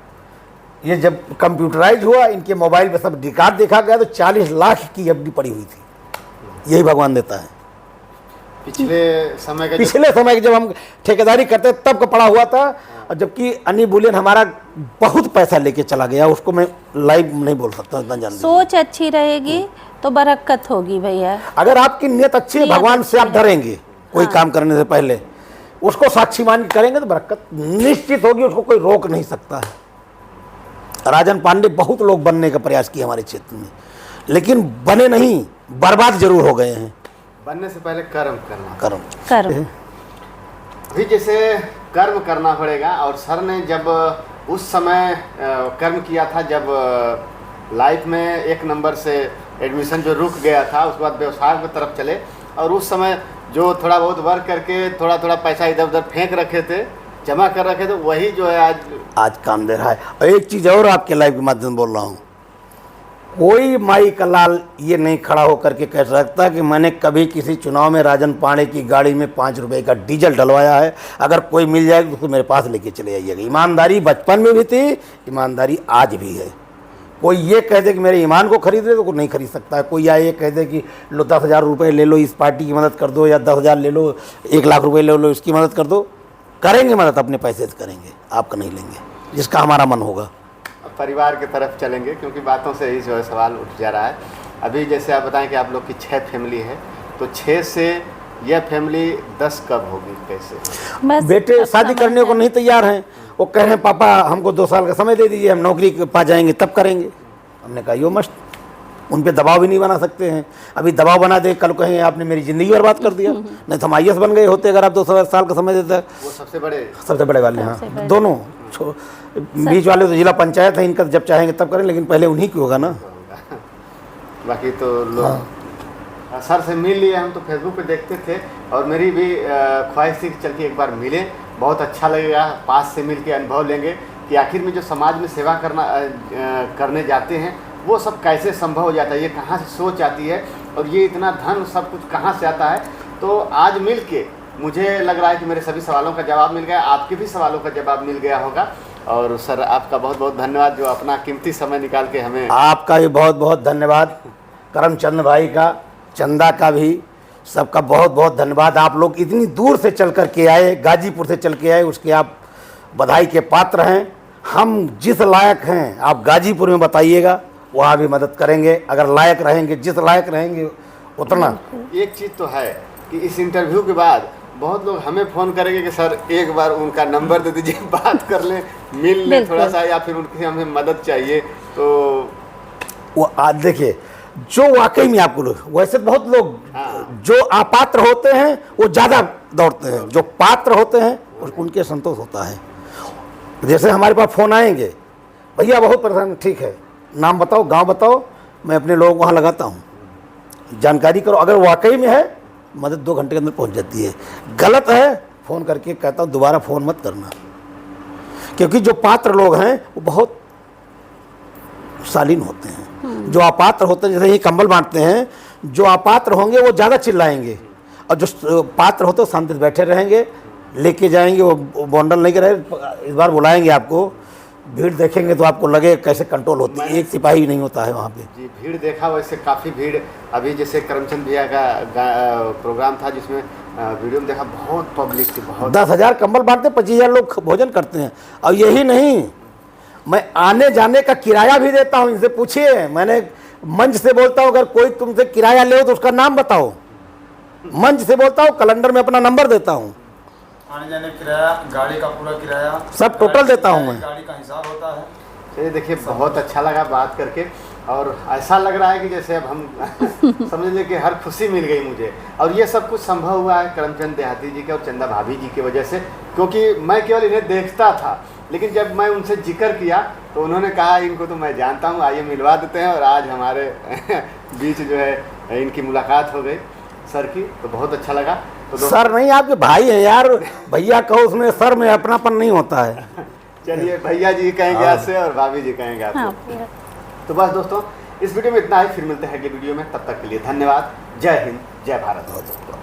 ये जब कंप्यूटराइज हुआ, इनके मोबाइल पे सब रिकॉर्ड देखा गया, तो 40 लाख की FD पड़ी हुई थी। यही भगवान देता है। पिछले समय के जब हम ठेकेदारी करते तब का पड़ा हुआ था। और जबकि अनी बुलियन हमारा बहुत पैसा लेके चला गया, उसको मैं लाइव नहीं बोल सकता, इतना जान लीजिए। सोच अच्छी रहेगी तो बरकत होगी भैया। अगर आपकी नियत अच्छी है, भगवान से आप डरेंगे कोई काम करने से पहले, उसको साक्षी मान के करेंगे तो बरकत निश्चित होगी, उसको कोई रोक नहीं सकता है। राजन पांडे बहुत लोग बनने का प्रयास किए हमारे क्षेत्र में, लेकिन बने नहीं, बर्बाद जरूर हो गए हैं। बनने से पहले कर्म करना। कर्म भी जैसे कर्म करना पड़ेगा। और सर ने जब उस समय कर्म किया था, जब लाइफ में 1 नंबर से एडमिशन जो रुक गया था, उसके बाद व्यवसाय की तरफ चले, और उस समय जो थोड़ा बहुत वर्क करके थोड़ा थोड़ा पैसा इधर उधर फेंक रखे थे, जमा कर रखे थे, वही जो है आज काम दे रहा है। और एक चीज़ और आपके लाइव के माध्यम से बोल रहा हूँ, कोई माई का लाल ये नहीं खड़ा होकर के कह सकता कि मैंने कभी किसी चुनाव में राजन पांडे की गाड़ी में 5 रुपए का डीजल डलवाया है। अगर कोई मिल जाएगा तो उसको मेरे पास लेके चले आइएगा। ईमानदारी बचपन में भी थी, ईमानदारी आज भी है। कोई ये कह दे कि मेरे ईमान को खरीद ले तो कोई नहीं खरीद सकता है। कोई या ये कह दे कि लो 10,000 रुपये ले लो, इस पार्टी की मदद कर दो, या 10,000 ले लो, 1 लाख रुपये ले लो, इसकी मदद कर दो, करेंगे मदद, अपने पैसे से करेंगे, आपका नहीं लेंगे, जिसका हमारा मन होगा। परिवार की तरफ चलेंगे, क्योंकि बातों से ही जो है सवाल उठ जा रहा है। अभी जैसे आप बताएं कि आप लोग की 6 फैमिली है, तो 6 से यह फैमिली 10 कब होगी, कैसे? बेटे शादी करने को नहीं तैयार हैं, वो कह रहे हैं पापा हमको 2 साल का समय दे दीजिए, हम नौकरी पा जाएंगे तब करेंगे। हमने कहा यो मस्त, उन पे दबाव भी नहीं बना सकते हैं। अभी दबाव बना दे, कल कहेंगे आपने मेरी ज़िंदगी बर्बाद कर दिया, नहीं तो हम IAS बन गए होते अगर आप 2 साल का समय देते। वो सबसे बड़े वाले, हाँ दोनों बीच वाले तो जिला पंचायत है, इनका जब चाहेंगे तब करें, लेकिन पहले उन्हीं की होगा ना। बाकी तो लोग सर से मिल लिए, हम तो फेसबुक पे देखते थे, और मेरी भी ख्वाहिश थी कि चल के एक बार मिले, बहुत अच्छा लगेगा, पास से मिल के अनुभव लेंगे कि आखिर में जो समाज में सेवा करने जाते हैं वो सब कैसे संभव हो जाता है, ये कहाँ से सोच आती है, और ये इतना धन सब कुछ कहाँ से आता है। तो आज मिल के मुझे लग रहा है कि मेरे सभी सवालों का जवाब मिल गया, आपके भी सवालों का जवाब मिल गया होगा। और सर आपका बहुत बहुत धन्यवाद, जो अपना कीमती समय निकाल के हमें। आपका भी बहुत बहुत धन्यवाद, करमचंद भाई का, चंदा का भी, सबका बहुत बहुत धन्यवाद। आप लोग इतनी दूर से चल कर के आए, गाजीपुर से चल के आए, उसके आप बधाई के पात्र हैं। हम जिस लायक हैं आप गाजीपुर में बताइएगा, वहाँ भी मदद करेंगे, अगर लायक रहेंगे, जिस लायक रहेंगे उतना। एक चीज़ तो है कि इस इंटरव्यू के बाद बहुत लोग हमें फ़ोन करेंगे कि सर एक बार उनका नंबर दे दीजिए, बात कर लें, मिल लें थोड़ा सा, या फिर उनकी हमें मदद चाहिए। तो वो देखिए, जो वाकई में आपको लोग, वैसे बहुत लोग जो अपात्र होते हैं वो ज़्यादा दौड़ते हैं, जो पात्र होते हैं उनके संतोष होता है। जैसे हमारे पास फ़ोन आएंगे, भैया बहुत परेशान, ठीक है नाम बताओ, गांव बताओ, मैं अपने लोगों को वहाँ लगाता हूँ, जानकारी करो, अगर वाकई में है मदद 2 घंटे के अंदर पहुँच जाती है। गलत है फ़ोन करके कहता हूँ दोबारा फ़ोन मत करना, क्योंकि जो पात्र लोग हैं वो बहुत शालीन होते हैं, जो अपात्र होते हैं, जैसे ये कंबल बांटते हैं, जो अपात्र होंगे वो ज़्यादा चिल्लाएंगे और जो पात्र होते हैं शांति से बैठे रहेंगे, लेके जाएंगे, वो बॉन्डल नहीं करे। इस बार बुलाएंगे आपको, भीड़ देखेंगे तो आपको लगे कैसे कंट्रोल होती है, एक सिपाही नहीं होता है वहाँ पे। जी, भीड़ देखा, वैसे काफ़ी भीड़। अभी जैसे करमचंद भैया का प्रोग्राम था जिसमें वीडियो में देखा बहुत पब्लिक थी, बहुत। 10,000 कंबल बांटते, 25,000 लोग भोजन करते हैं। और यही नहीं, मैं आने जाने का किराया भी देता हूँ, इनसे पूछिए। मैंने मंच से बोलता हूँ, अगर कोई तुमसे किराया ले तो उसका नाम बताओ। मंच से बोलता हूँ, कैलेंडर में अपना नंबर देता हूँ, आने जाने किराया, गाड़ी का पूरा किराया सब टोटल देता हूँ मैं। गाड़ी का हिसाब होता है। चलिए, देखिए बहुत अच्छा लगा बात करके, और ऐसा लग रहा है कि जैसे अब हम समझ लें कि हर खुशी मिल गई मुझे। और ये सब कुछ संभव हुआ है करमचंद देहाती जी के और चंदा भाभी जी की वजह से, क्योंकि मैं केवल इन्हें देखता था, लेकिन जब मैं उनसे जिक्र किया तो उन्होंने कहा इनको तो मैं जानता हूँ, आइए मिलवा देते हैं। और आज हमारे बीच जो है इनकी मुलाकात हो गई सर की, तो बहुत अच्छा लगा। तो सर नहीं, आपके भाई हैं यार, भैया कहो, उसमें सर में अपनापन नहीं होता है। चलिए, भैया जी कहेंगे आज से और भाभी जी कहेंगे आपसे। हाँ, तो बस दोस्तों, इस वीडियो में इतना ही, फिर मिलते हैं अगले वीडियो में, तब तक के लिए धन्यवाद। जय हिंद, जय भारत दोस्तों।